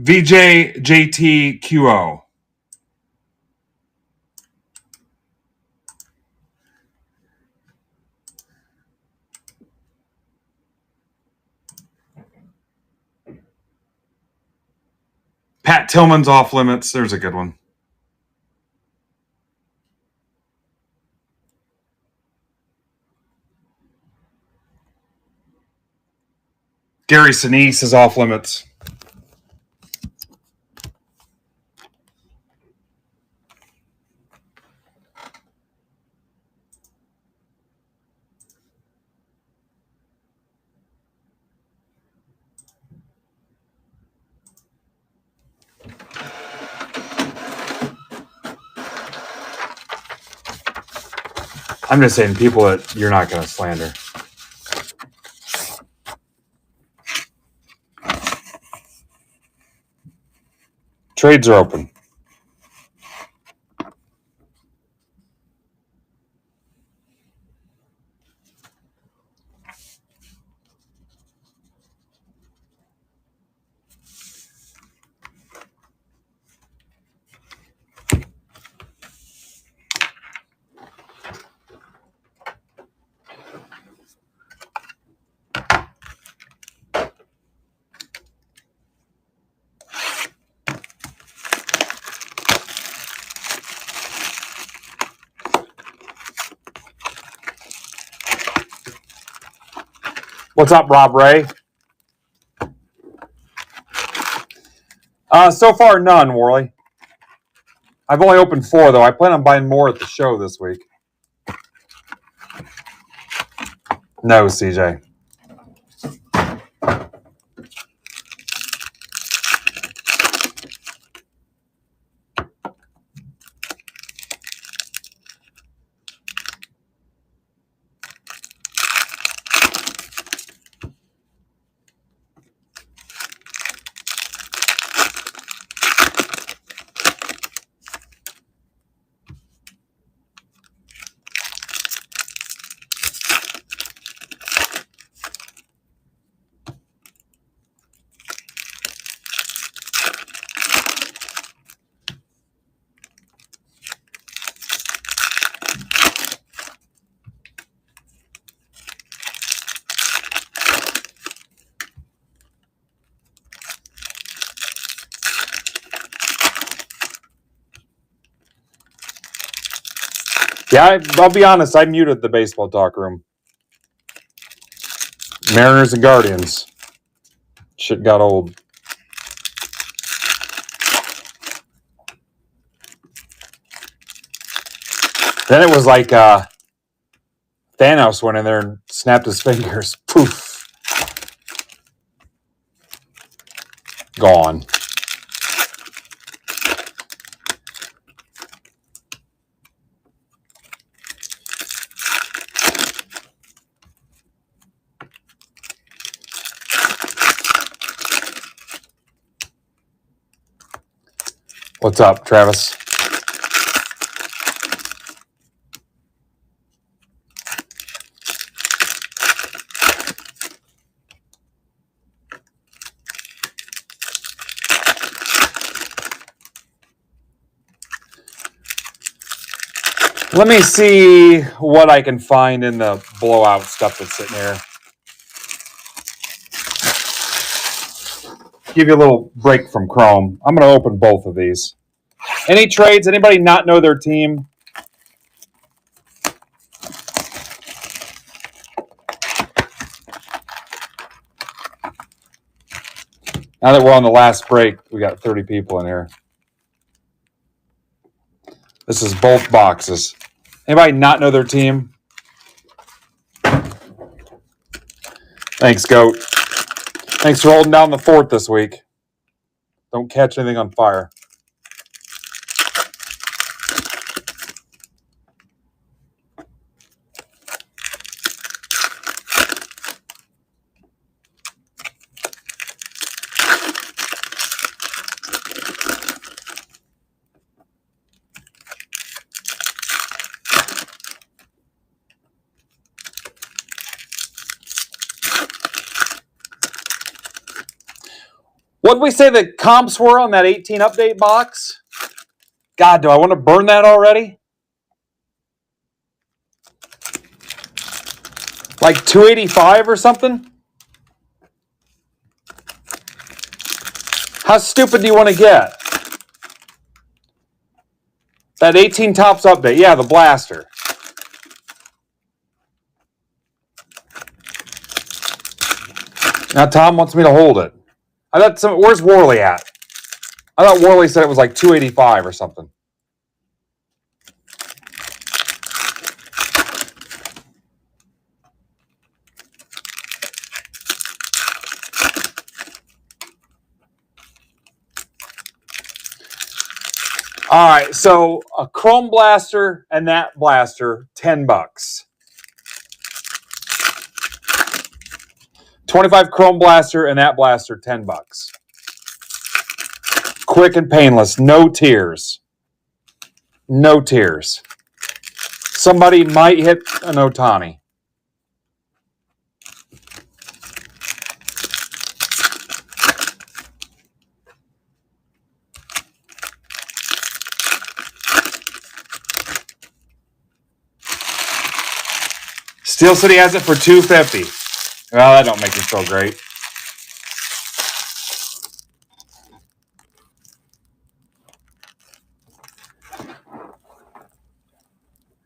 VJJTQO. Pat Tillman's off limits. There's a good one. Gary Sinise is off limits. I'm just saying people that you're not going to slander. Trades are open. What's up, Rob Ray? So far, none, Worley. I've only opened 4, though. I plan on buying more at the show this week. No, CJ. Yeah, I'll be honest. I muted the baseball talk room. Mariners and Guardians. Shit got old. Then it was like Thanos went in there and snapped his fingers. Poof. Gone. What's up, Travis? Let me see what I can find in the blowout stuff that's sitting here. Give you a little break from Chrome. I'm going to open both of these. Any trades? Anybody not know their team? Now that we're on the last break, we got 30 people in here. This is both boxes. Anybody not know their team? Thanks, Goat. Thanks for holding down the fort this week. Don't catch anything on fire. What did we say the comps were on that 18 update box? God, do I want to burn that already? Like 285 or something? How stupid do you want to get? That 18 tops update. Yeah, the blaster. Now Tom wants me to hold it. I thought where's Worley at? I thought Worley said it was like 285 or something. All right, so a Chrome blaster and that blaster, $10. 25 Chrome blaster and that blaster, $10. Quick and painless, no tears. No tears. Somebody might hit an Otani. Steel City has it for $250. Well, that don't make me feel great.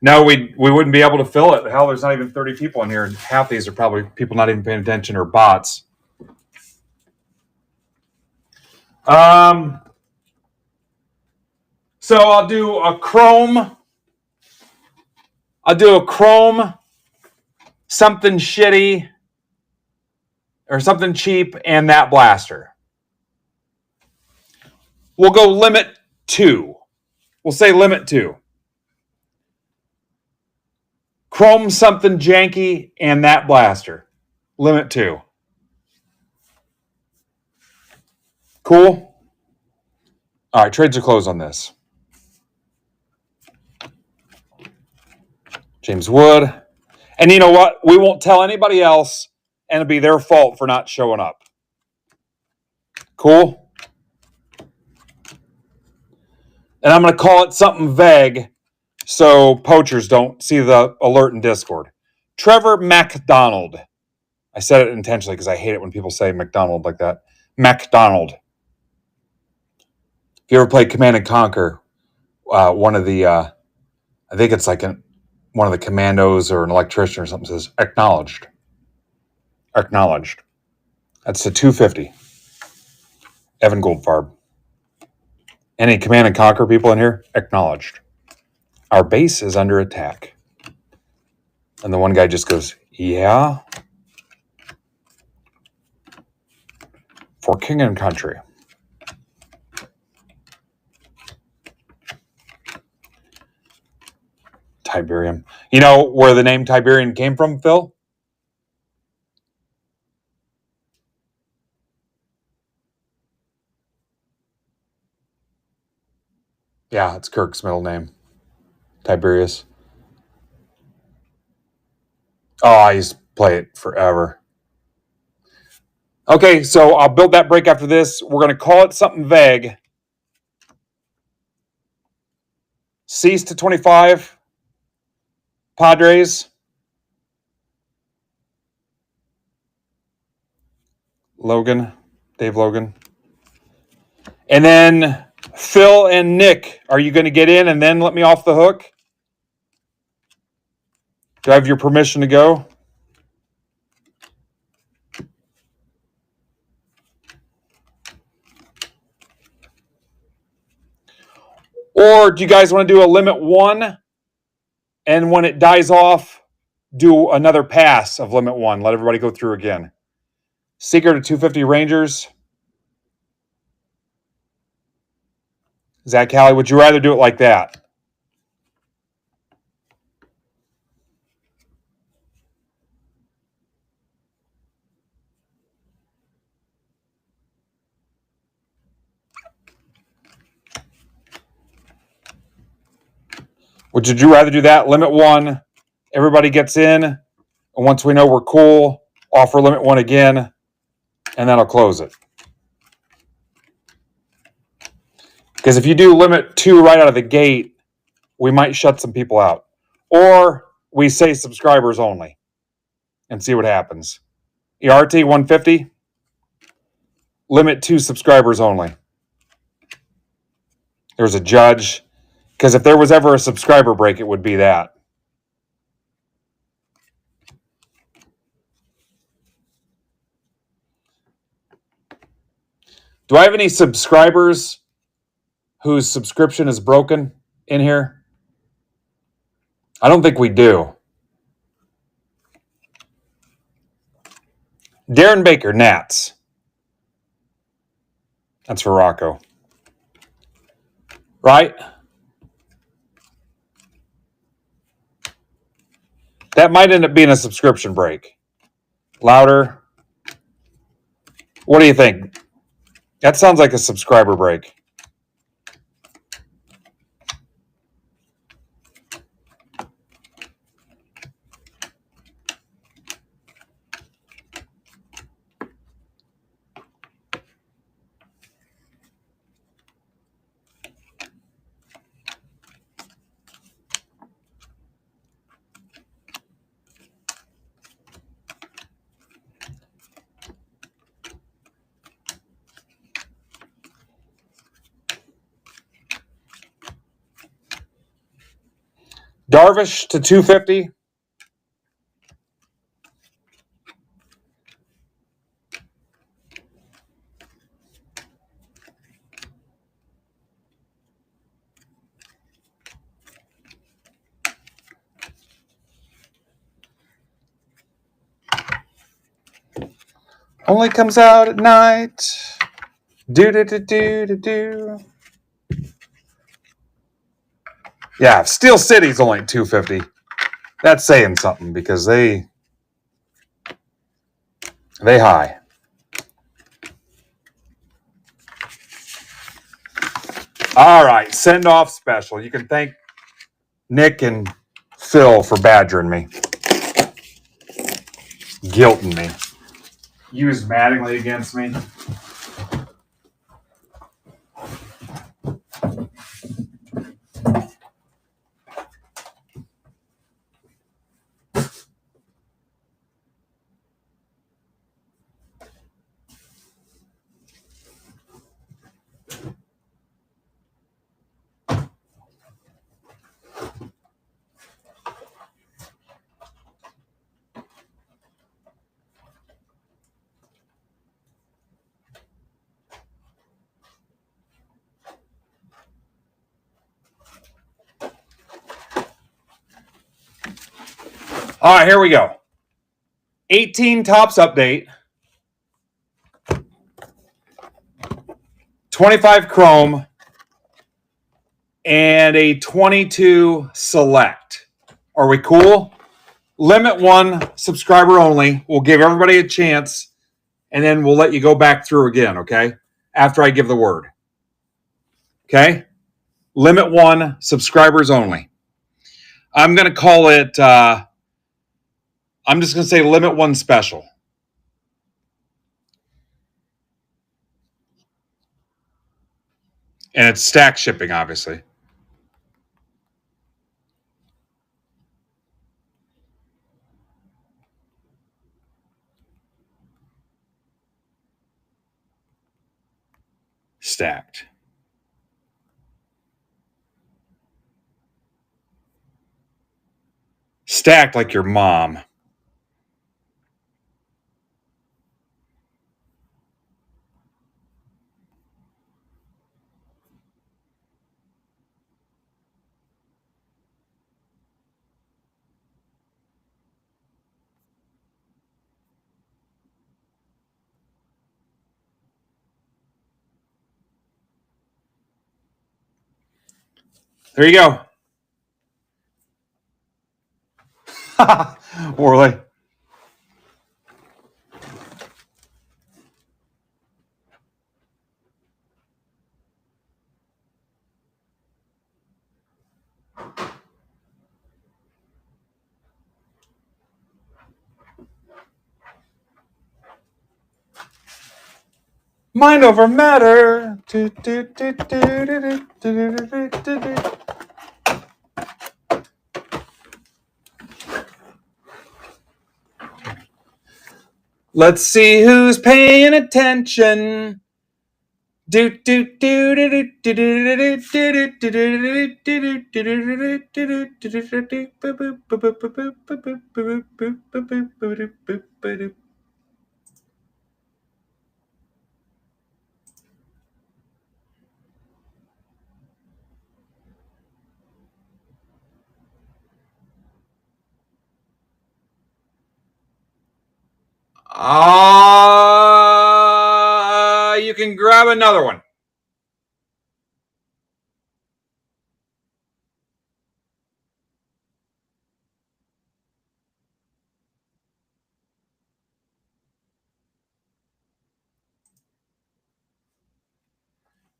No, we wouldn't be able to fill it. Hell, there's not even 30 people in here, and half these are probably people not even paying attention or bots. So I'll do a Chrome. Something shitty, or something cheap, and that blaster. We'll go limit 2. We'll say limit 2. Chrome something janky and that blaster. Limit 2. Cool? All right, trades are closed on this. James Wood. And you know what? We won't tell anybody else, and it'll be their fault for not showing up. Cool? And I'm going to call it something vague so poachers don't see the alert in Discord. Trevor MacDonald. I said it intentionally because I hate it when people say McDonald like that. MacDonald. If you ever played Command and Conquer, one of the, I think it's like one of the commandos or an electrician or something says, acknowledged. Acknowledged. That's the 250. Evan Goldfarb. Any Command and Conquer people in here? Acknowledged. Our base is under attack. And the one guy just goes, yeah. For king and country. Tiberium. You know where the name Tiberium came from, Phil? Yeah, it's Kirk's middle name. Tiberius. Oh, I used to play it forever. Okay, so I'll build that break after this. We're going to call it something vague. Cease to 25. Padres. Logan. Dave Logan. And then Phil and Nick, are you going to get in and then let me off the hook? Do I have your permission to go? Or do you guys want to do a limit 1? And when it dies off, do another pass of limit 1. Let everybody go through again. Seeker to 250 Rangers. Zach Halley, would you rather do it like that? Would you rather do that? Limit 1, everybody gets in, and once we know we're cool, offer limit 1 again, and then I'll close it. Because if you do limit 2 right out of the gate, we might shut some people out. Or we say subscribers only and see what happens. ERT 150, limit 2 subscribers only. There's a judge. Because if there was ever a subscriber break, it would be that. Do I have any subscribers whose subscription is broken in here? I don't think we do. Darren Baker, Nats. That's for Rocco. Right? That might end up being a subscription break. Louder. What do you think? That sounds like a subscriber break. Darvish to 250. Only comes out at night. Do. Yeah, Steel City's only 250. That's saying something because they high. All right, send off special. You can thank Nick and Phil for badgering me, guilting me. Used Mattingly against me. All right, here we go. 18 tops update. 25 chrome. And a 22 select. Are we cool? Limit 1, subscriber only. We'll give everybody a chance. And then we'll let you go back through again, okay? After I give the word. Okay? Limit 1, subscribers only. I'm going to call it, I'm just going to say Limit 1 special. And it's stack shipping, obviously. Stacked. Stacked like your mom. There you go. Worley. Mind over matter. Let's see who's paying attention. You can grab another one.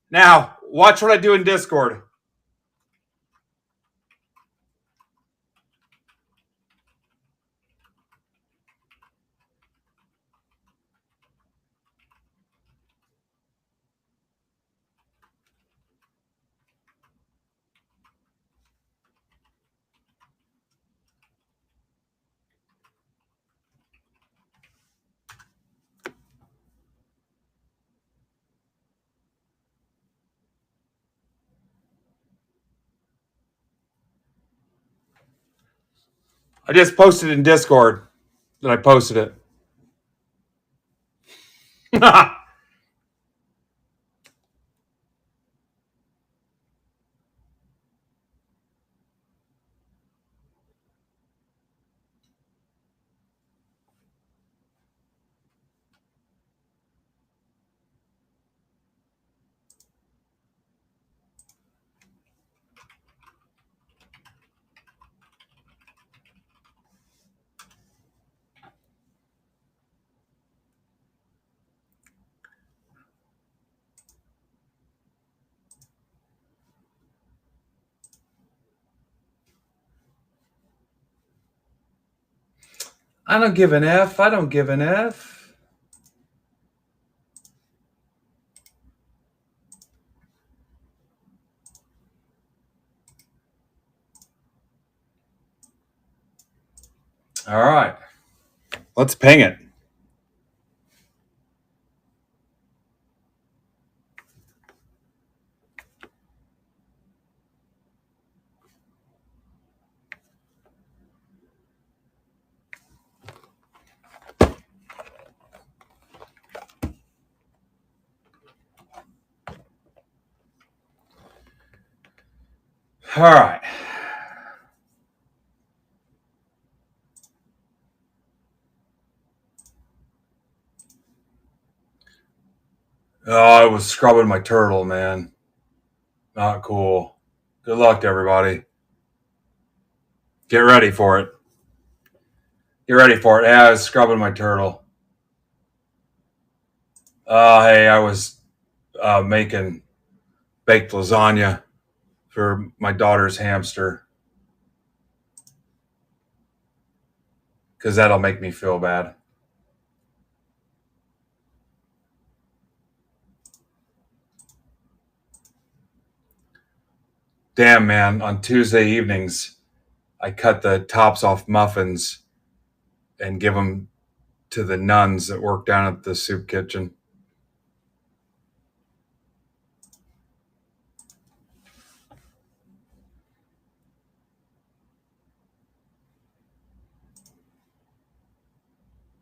Now, watch what I do in Discord. I just posted in Discord that I posted it. I don't give an F. I don't give an F. All right. Let's ping it. All right. Oh, I was scrubbing my turtle, man. Not cool. Good luck to everybody. Get ready for it. Get ready for it. Yeah, I was scrubbing my turtle. Hey, I was making baked lasagna for my daughter's hamster. Because that'll make me feel bad. Damn, man. On Tuesday evenings, I cut the tops off muffins and give them to the nuns that work down at the soup kitchen.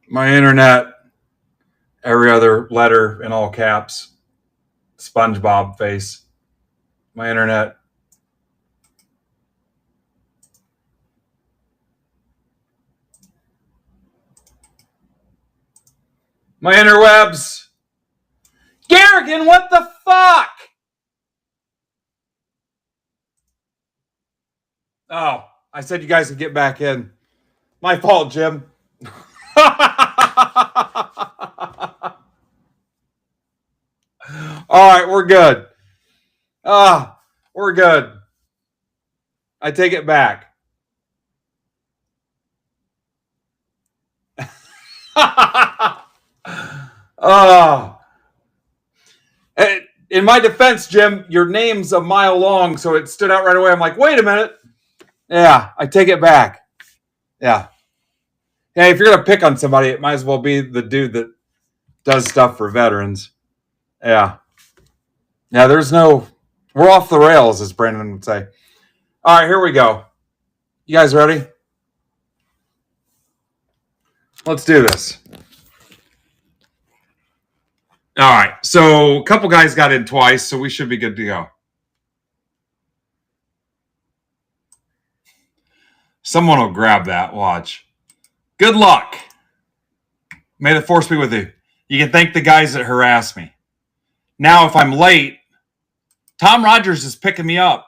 My internet, every other letter in all caps, SpongeBob face. My internet. My interwebs. Garrigan, what the fuck? Oh, I said you guys could get back in. My fault, Jim. All right, we're good. We're good. I take it back. In my defense, Jim, your name's a mile long, so it stood out right away. I'm like, wait a minute. Yeah, I take it back. Yeah. Hey, if you're going to pick on somebody, it might as well be the dude that does stuff for veterans. Yeah. Yeah, we're off the rails, as Brandon would say. All right, here we go. You guys ready? Let's do this. All right, so a couple guys got in twice, so we should be good to go. Someone will grab that. Watch. Good luck. May the force be with you. You can thank the guys that harass me. Now, if I'm late, Tom Rogers is picking me up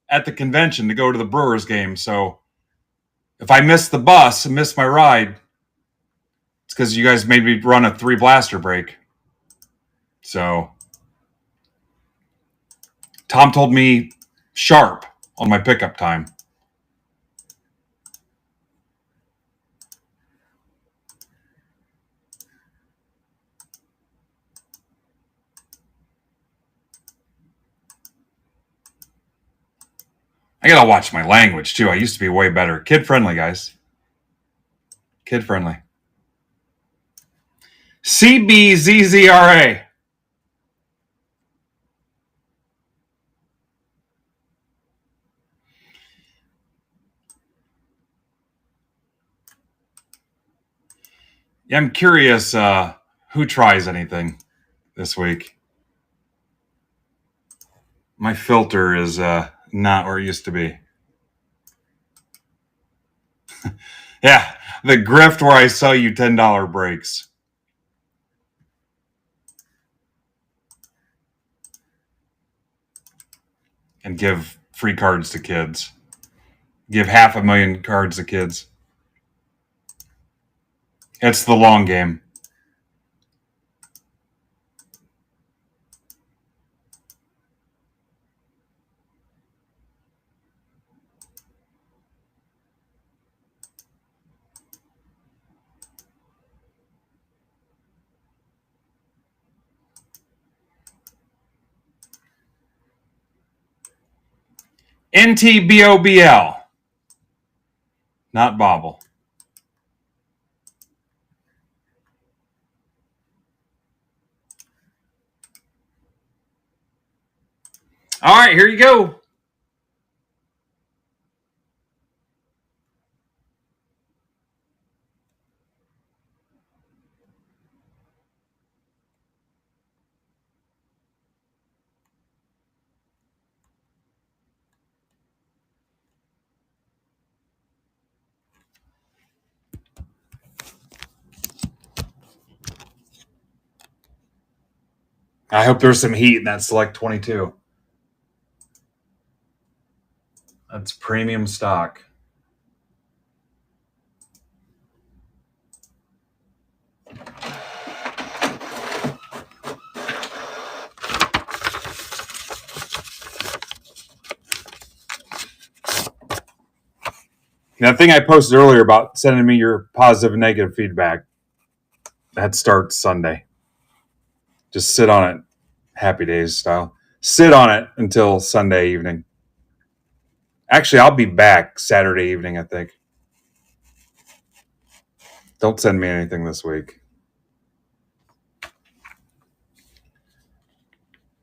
at the convention to go to the Brewers game. So if I miss the bus and miss my ride, it's because you guys made me run a 3 blaster break. So Tom told me sharp on my pickup time. I gotta watch my language too. I used to be way better. Kid friendly, guys. Kid friendly. CBZZRA. Yeah, I'm curious who tries anything this week. My filter is not where it used to be. Yeah, the grift where I sell you $10 breaks. And give free cards to kids. Give 500,000 cards to kids. It's the long game. NTBOBL. Not Bobble. All right, here you go. I hope there's some heat in that Select 22. That's premium stock. That thing I posted earlier about sending me your positive and negative feedback, that starts Sunday. Just sit on it, Happy Days style. Sit on it until Sunday evening. Actually, I'll be back Saturday evening, I think. Don't send me anything this week.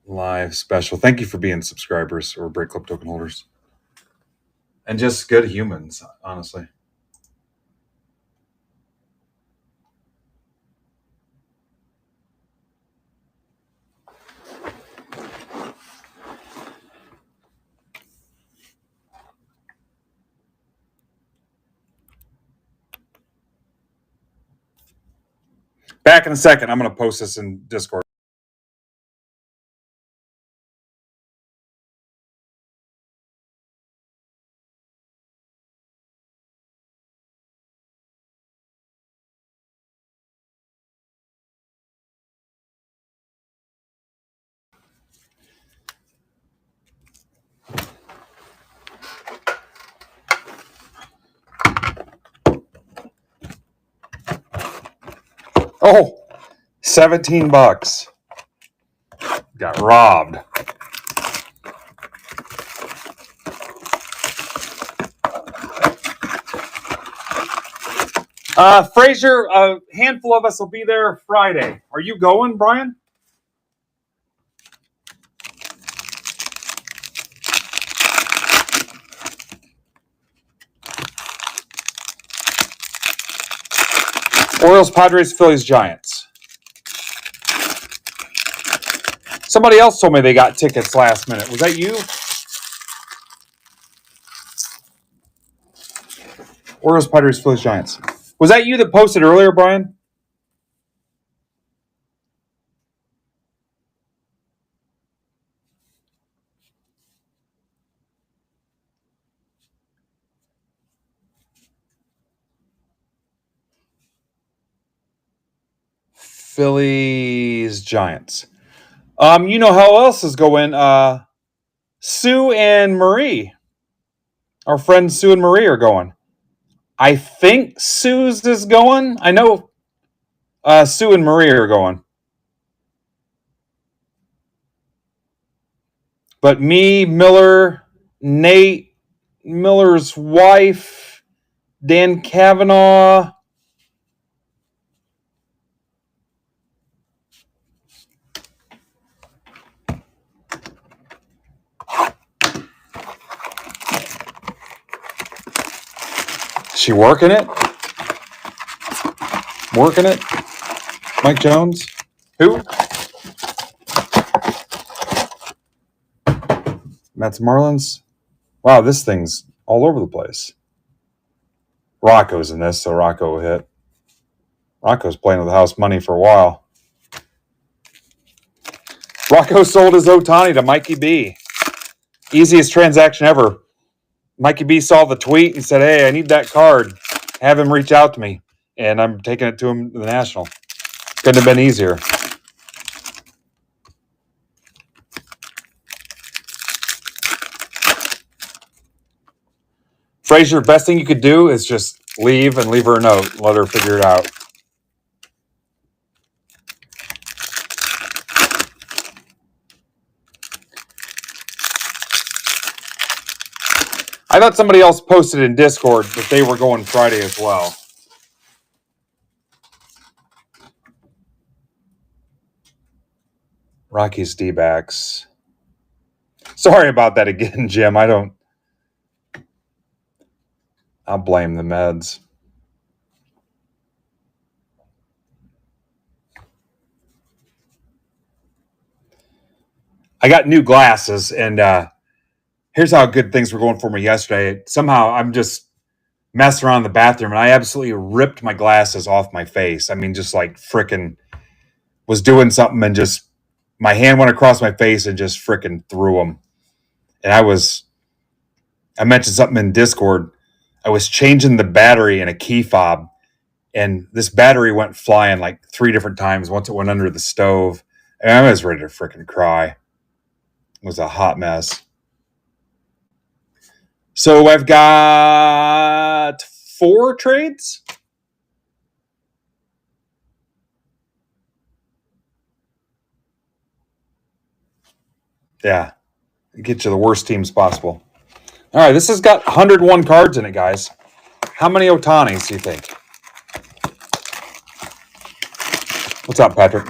Live special. Thank you for being subscribers or Break Club token holders. And just good humans, honestly. Back in a second. I'm going to post this in Discord. Oh, $17. Got robbed. Fraser, a handful of us will be there Friday. Are you going, Brian? Orioles, Padres, Phillies, Giants. Somebody else told me they got tickets last minute. Was that you? Orioles, Padres, Phillies, Giants. Was that you that posted earlier, Brian? Phillies, Giants. You know how else is going? Sue and Marie. Our friends Sue and Marie are going. I think Sue's is going. I know Sue and Marie are going. But me, Miller, Nate, Miller's wife, Dan Kavanaugh. She working it? Working it? Mike Jones? Who? Mets Marlins? Wow, this thing's all over the place. Rocco's in this, so Rocco will hit. Rocco's playing with house money for a while. Rocco sold his Ohtani to Mikey B. Easiest transaction ever. Mikey B saw the tweet and said, hey, I need that card. Have him reach out to me. And I'm taking it to him to the National. Couldn't have been easier. Frazier, best thing you could do is just leave and leave her a note. Let her figure it out. I thought somebody else posted in Discord that they were going Friday as well. Rockies D-backs. Sorry about that again, Jim. I'll blame the meds. I got new glasses, and here's how good things were going for me yesterday. Somehow I'm just messing around in the bathroom, and I absolutely ripped my glasses off my face. I mean, just like frickin' was doing something, and just my hand went across my face and just frickin' threw them. And I mentioned something in Discord. I was changing the battery in a key fob, and this battery went flying like 3 different times. Once it went under the stove, and I was ready to frickin' cry. It was a hot mess. So I've got 4 trades. Yeah, get you the worst teams possible. All right, this has got 101 cards in it, guys. How many Otanis do you think? What's up, Patrick?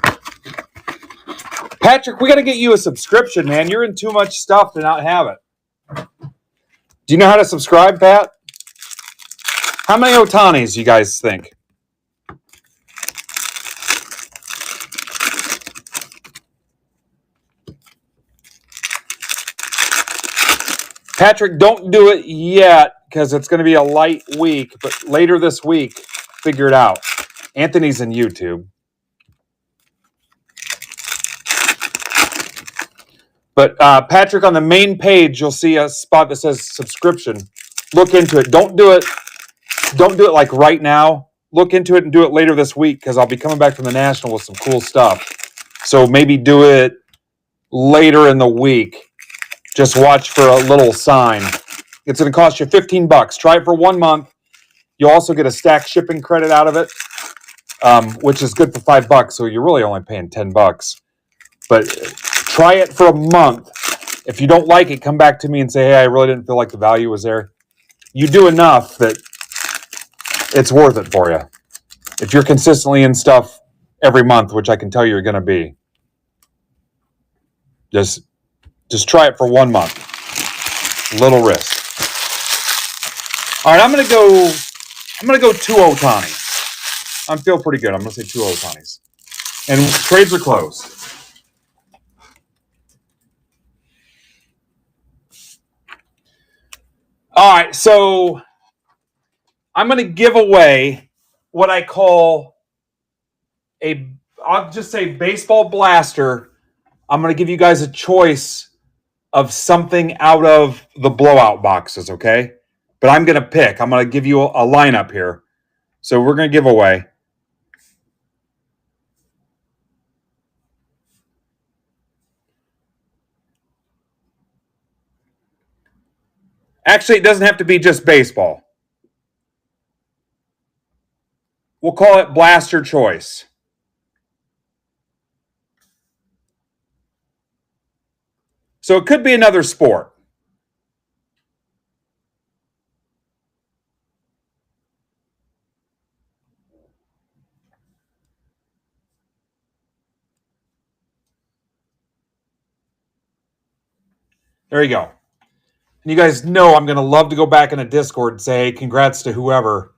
Patrick, we got to get you a subscription, man. You're in too much stuff to not have it. Do you know how to subscribe, Pat? How many Otanis do you guys think? Patrick, don't do it yet because it's going to be a light week, but later this week, figure it out. Anthony's in YouTube. But Patrick, on the main page, you'll see a spot that says subscription. Look into it. Don't do it like right now. Look into it and do it later this week because I'll be coming back from the National with some cool stuff. So maybe do it later in the week. Just watch for a little sign. It's going to cost you $15. Try it for 1 month. You'll also get a stack shipping credit out of it, which is good for $5. So you're really only paying $10. But try it for a month. If you don't like it, come back to me and say, hey, I really didn't feel like the value was there. You do enough that it's worth it for you. If you're consistently in stuff every month, which I can tell you're going to be, just try it for 1 month. Little risk. All right, I'm gonna go 2 Otanis. I feel pretty good. I'm gonna say 2 Otanis. And trades are closed. All right, so I'm gonna give away what I call I'll just say baseball blaster. I'm gonna give you guys a choice of something out of the blowout boxes, okay? But I'm going to pick. I'm going to give you a lineup here. So we're going to give away. Actually, it doesn't have to be just baseball. We'll call it blaster choice. So it could be another sport. There you go. And you guys know I'm going to love to go back in a Discord and say, hey, congrats to whoever.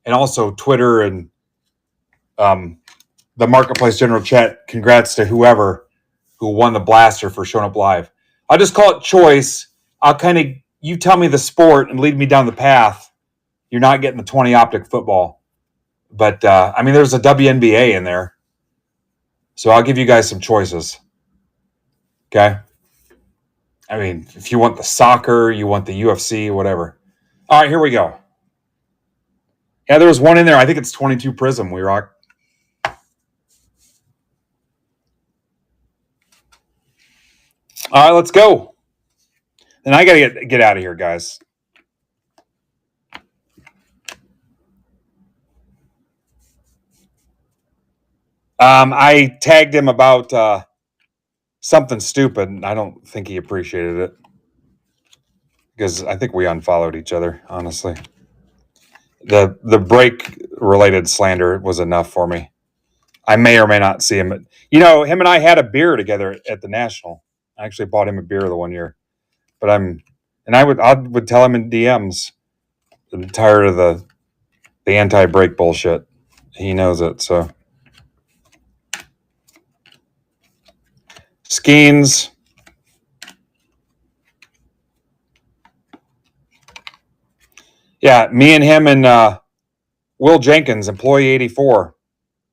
And also Twitter and the Marketplace General Chat, congrats to whoever who won the blaster for showing up live. I'll just call it choice. I'll you tell me the sport and lead me down the path. You're not getting the 20 optic football. But, there's a WNBA in there. So I'll give you guys some choices. Okay? If you want the soccer, you want the UFC, whatever. All right, here we go. Yeah, there was one in there. I think it's 22 Prism. We rock. All right, let's go. And I got to get out of here, guys. I tagged him about something stupid, and I don't think he appreciated it. Because I think we unfollowed each other, honestly. The break-related slander was enough for me. I may or may not see him. Him and I had a beer together at the National. I actually bought him a beer the one year. But I would tell him in DMs, I'm tired of the anti-break bullshit. He knows it, so. Skeens. Yeah, me and him and Will Jenkins, employee 84,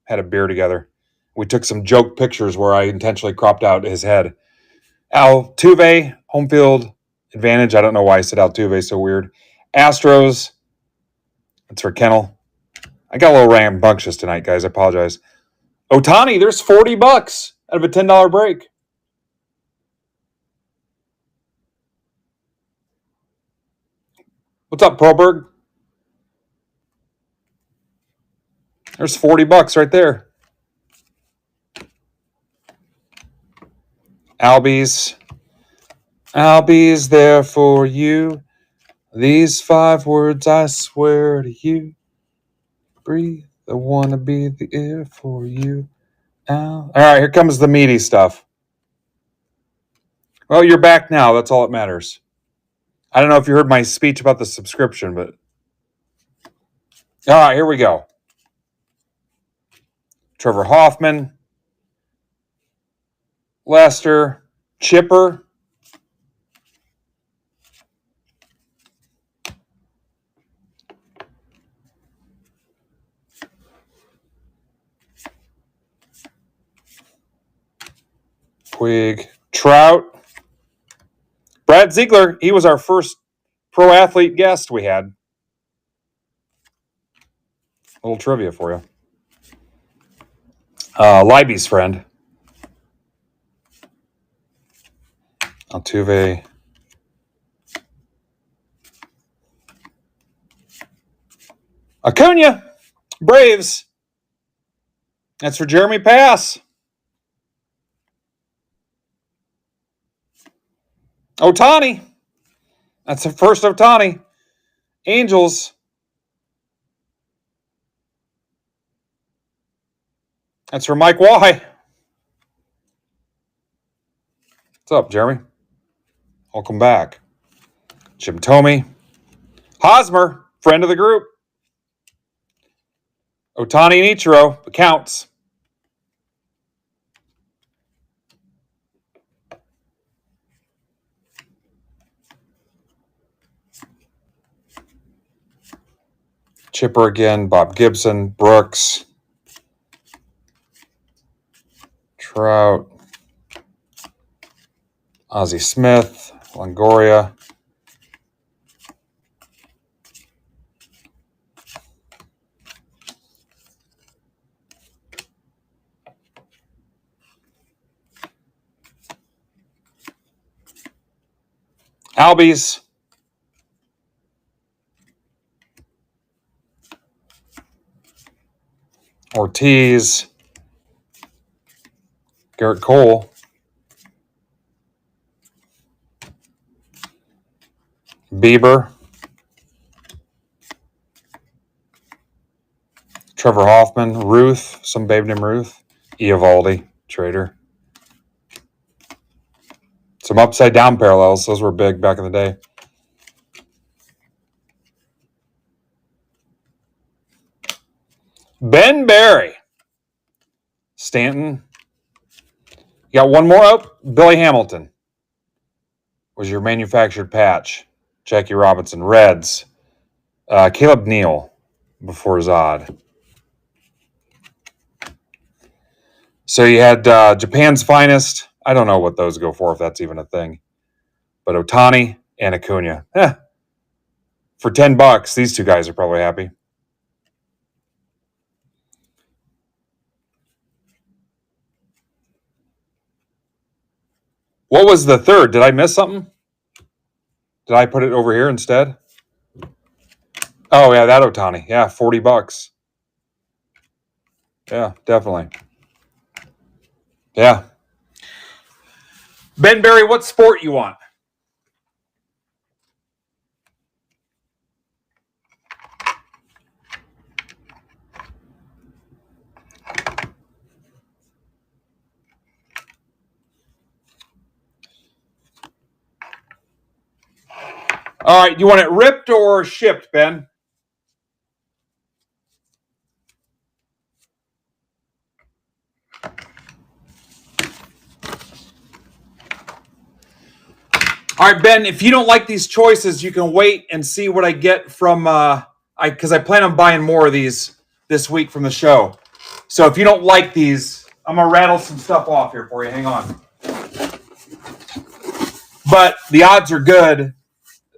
had a beer together. We took some joke pictures where I intentionally cropped out his head. Altuve, home field advantage. I don't know why I said Altuve, so weird. Astros. That's for Kennel. I got a little rambunctious tonight, guys. I apologize. Otani, there's $40 out of a $10 break. What's up, Proberg? There's $40 right there. Albies. I'll be there for you. These 5 words I swear to you. Breathe. I want to be the air for you. All right, here comes the meaty stuff. Well, you're back now. That's all that matters. I don't know if you heard my speech about the subscription, but... All right, here we go. Trevor Hoffman. Lester. Chipper. Puig. Trout. Brad Ziegler. He was our first pro athlete guest we had. A little trivia for you. Libby's friend. Altuve. Acuna. Braves. That's for Jeremy Pass. Ohtani. That's the first Ohtani. Angels. That's for Mike Y. What's up, Jeremy? Welcome back. Jim Thome. Hosmer, friend of the group. Ohtani and Ichiro, accounts. Chipper again, Bob Gibson, Brooks, Trout, Ozzie Smith, Longoria. Albies. Ortiz. Garrett Cole. Bieber. Trevor Hoffman. Ruth. Some babe named Ruth. Eovaldi. Trader. Some upside down parallels. Those were big back in the day. Ben Barry. Stanton. You got one more up. Billy Hamilton was your manufactured patch. Jackie Robinson. Reds. Caleb Neal before Zod. So you had Japan's finest. I don't know what those go for, if that's even a thing. But Ohtani and Acuna. For $10, these two guys are probably happy. What was the third? Did I miss something? Did I put it over here instead? Oh, yeah, that Ohtani. Yeah, $40. Yeah, definitely. Yeah. Ben Barry, what sport you want? All right, you want it ripped or shipped, Ben? All right, Ben, if you don't like these choices, you can wait and see what I get from because I plan on buying more of these this week from the show. So if you don't like these, I'm going to rattle some stuff off here for you. Hang on. But the odds are good.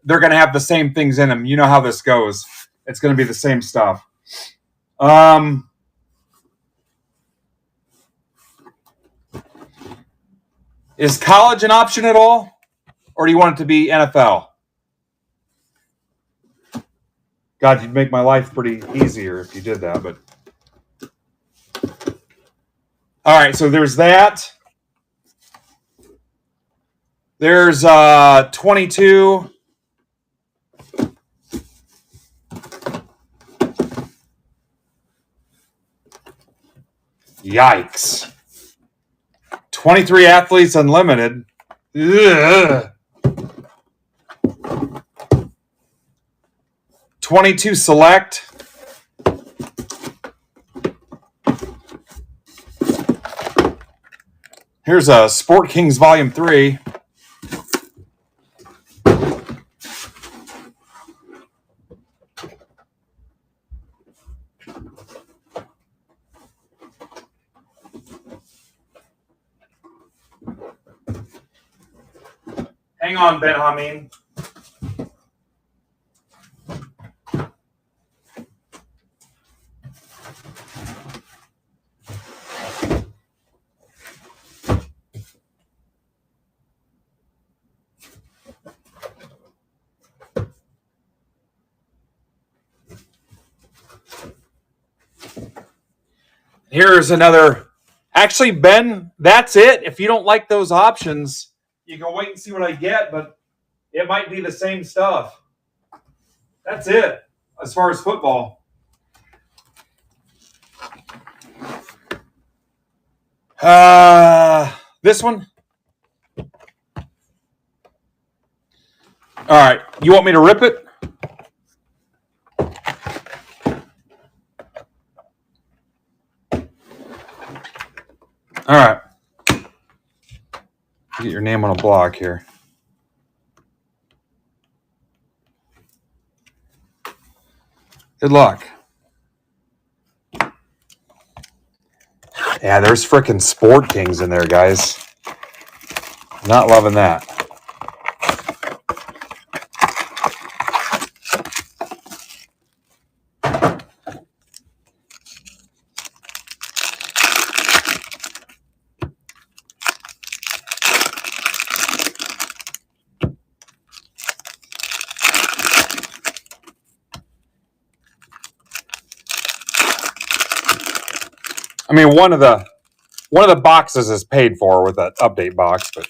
They're going to have the same things in them. You know how this goes. It's going to be the same stuff. Is college an option at all? Or do you want it to be NFL? God, you'd make my life pretty easier if you did that, but All right, so there's that. There's 22. Yikes. 23 athletes unlimited. Ugh. 22 select. Here's a Sport Kings Volume 3. Hang on, Ben Hameen. Here's another. Actually, Ben, that's it. If you don't like those options, you can wait and see what I get, but it might be the same stuff. That's it as far as football. This one. All right. You want me to rip it? All right. Get your name on a block here. Good luck. Yeah, there's freaking Sport Kings in there, guys. Not loving that. I mean, one of the boxes is paid for with that update box, but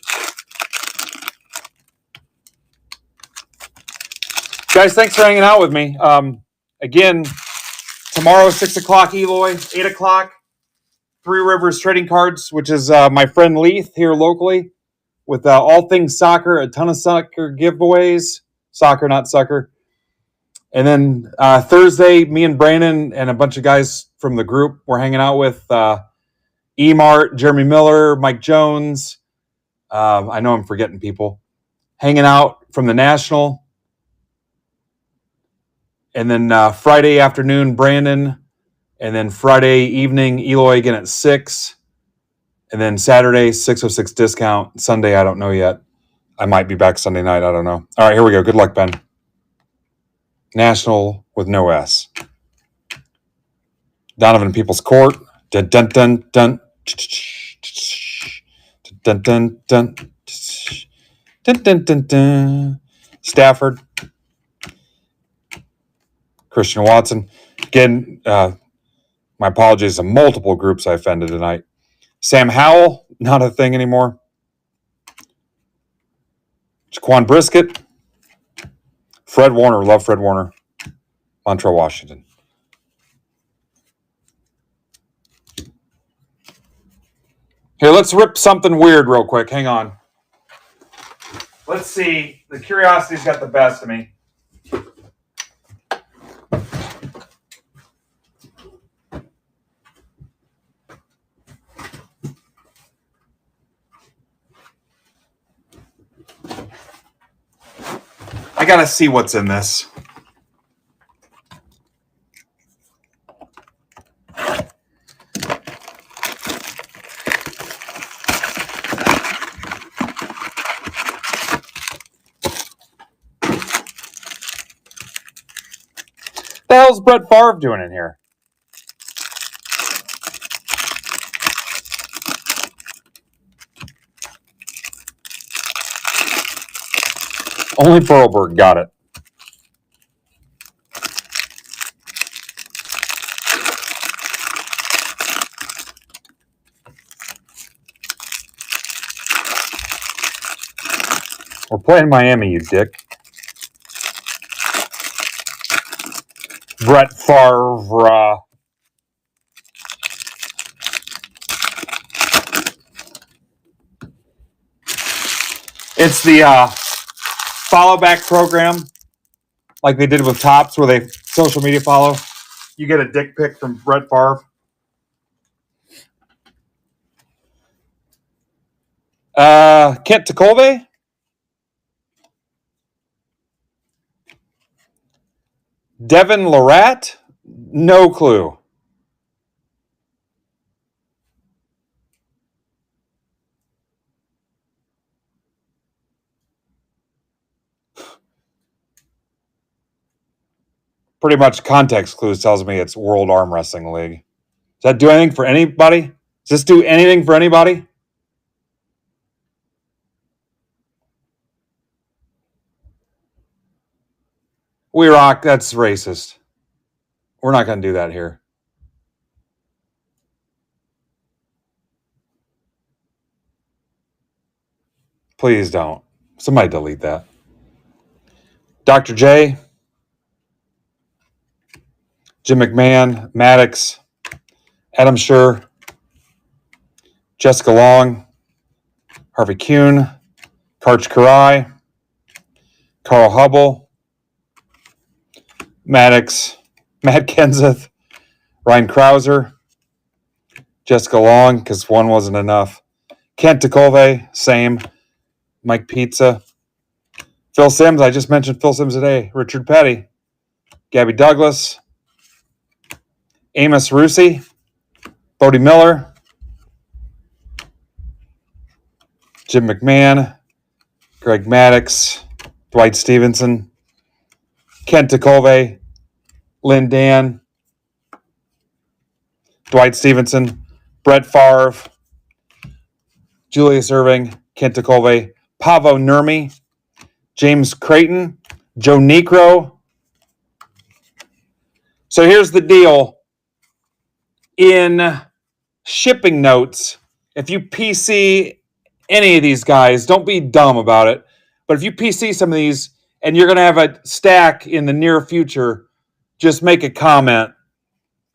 guys, thanks for hanging out with me. Again, tomorrow 6 o'clock Eloy, 8 o'clock Three Rivers Trading Cards, which is my friend Leith here locally with all things soccer, a ton of soccer giveaways, soccer not sucker. And then Thursday, me and Brandon and a bunch of guys from the group we're hanging out with. E-Mart, Jeremy Miller, Mike Jones. I know I'm forgetting people. Hanging out from the National. And then Friday afternoon, Brandon. And then Friday evening, Eloy again at 6. And then Saturday, 606 discount. Sunday, I don't know yet. I might be back Sunday night. I don't know. All right, here we go. Good luck, Ben. National with no S. Donovan Peoples Court. Dun, dun, dun, dun. Dun, dun, dun. Dun, dun, dun, dun. Stafford. Christian Watson. Again, my apologies to multiple groups I offended tonight. Sam Howell, not a thing anymore. Jaquan Brisket. Fred Warner, love Fred Warner. Montreal, Washington. Here, let's rip something weird real quick. Hang on. Let's see. The curiosity's got the best of me. I gotta see what's in this. The hell's Brett Favre doing in here? Only Perlberg got it. We're playing Miami, you dick. Brett Favre. It's the follow back program, like they did with Tops, where they social media follow. You get a dick pic from Brett Favre. Kent Tekulve. Devin Lorat? No clue. Pretty much context clues tells me it's World Arm Wrestling League. Does that do anything for anybody? Does this do anything for anybody? We Rock, that's racist. We're not going to do that here. Please don't. Somebody delete that. Dr. J, Jim McMahon, Maddox, Adam Scher, Jessica Long, Harvey Kuhn, Karch Karai, Carl Hubble, Maddox, Matt Kenseth, Ryan Krauser, Jessica Long, because one wasn't enough. Kent Tekulve, same. Mike Pizza. Phil Simms, I just mentioned Phil Simms today. Richard Petty, Gabby Douglas, Amos Russi, Bodie Miller, Jim McMahon, Greg Maddox, Dwight Stevenson, Kent Tekulve, Lynn Dan, Dwight Stevenson, Brett Favre, Julius Erving, Kent Tekulve, Pavo Nurmi, James Creighton, Joe Necro. So here's the deal. In shipping notes, if you PC any of these guys, don't be dumb about it. But if you PC some of these and you're going to have a stack in the near future, just make a comment.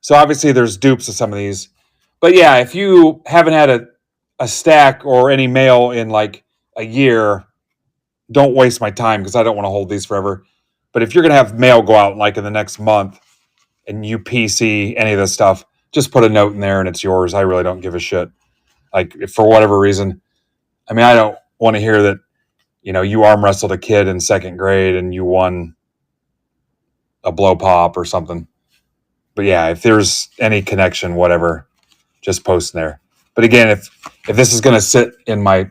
So obviously there's dupes of some of these. But yeah, if you haven't had a stack or any mail in like a year, don't waste my time because I don't want to hold these forever. But if you're going to have mail go out like in the next month and you PC any of this stuff, just put a note in there and it's yours. I really don't give a shit. Like, if for whatever reason, I mean, I don't want to hear that, you know, you arm wrestled a kid in second grade and you won a blow pop or something. But yeah, if there's any connection, whatever, just post in there. But again, if this is going to sit in my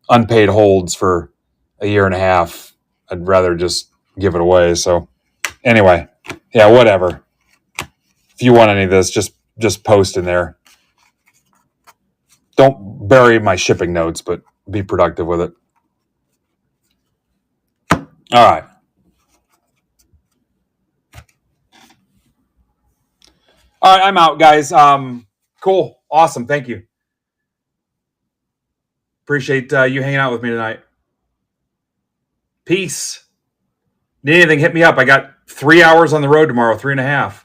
unpaid holds for a year and a half, I'd rather just give it away. So anyway, yeah, whatever. If you want any of this, just post in there. Don't bury my shipping notes, but be productive with it. All right. All right, I'm out, guys. Cool. Awesome. Thank you. Appreciate you hanging out with me tonight. Peace. Need anything, hit me up. I got 3 hours on the road tomorrow, 3.5.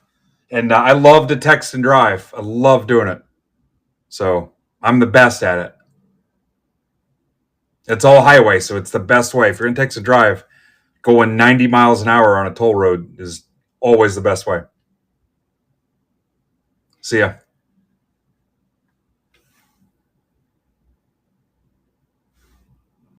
And I love to text and drive. I love doing it. So I'm the best at it. It's all highway, so it's the best way. If you're going to text and drive, going 90 miles an hour on a toll road is always the best way. See ya.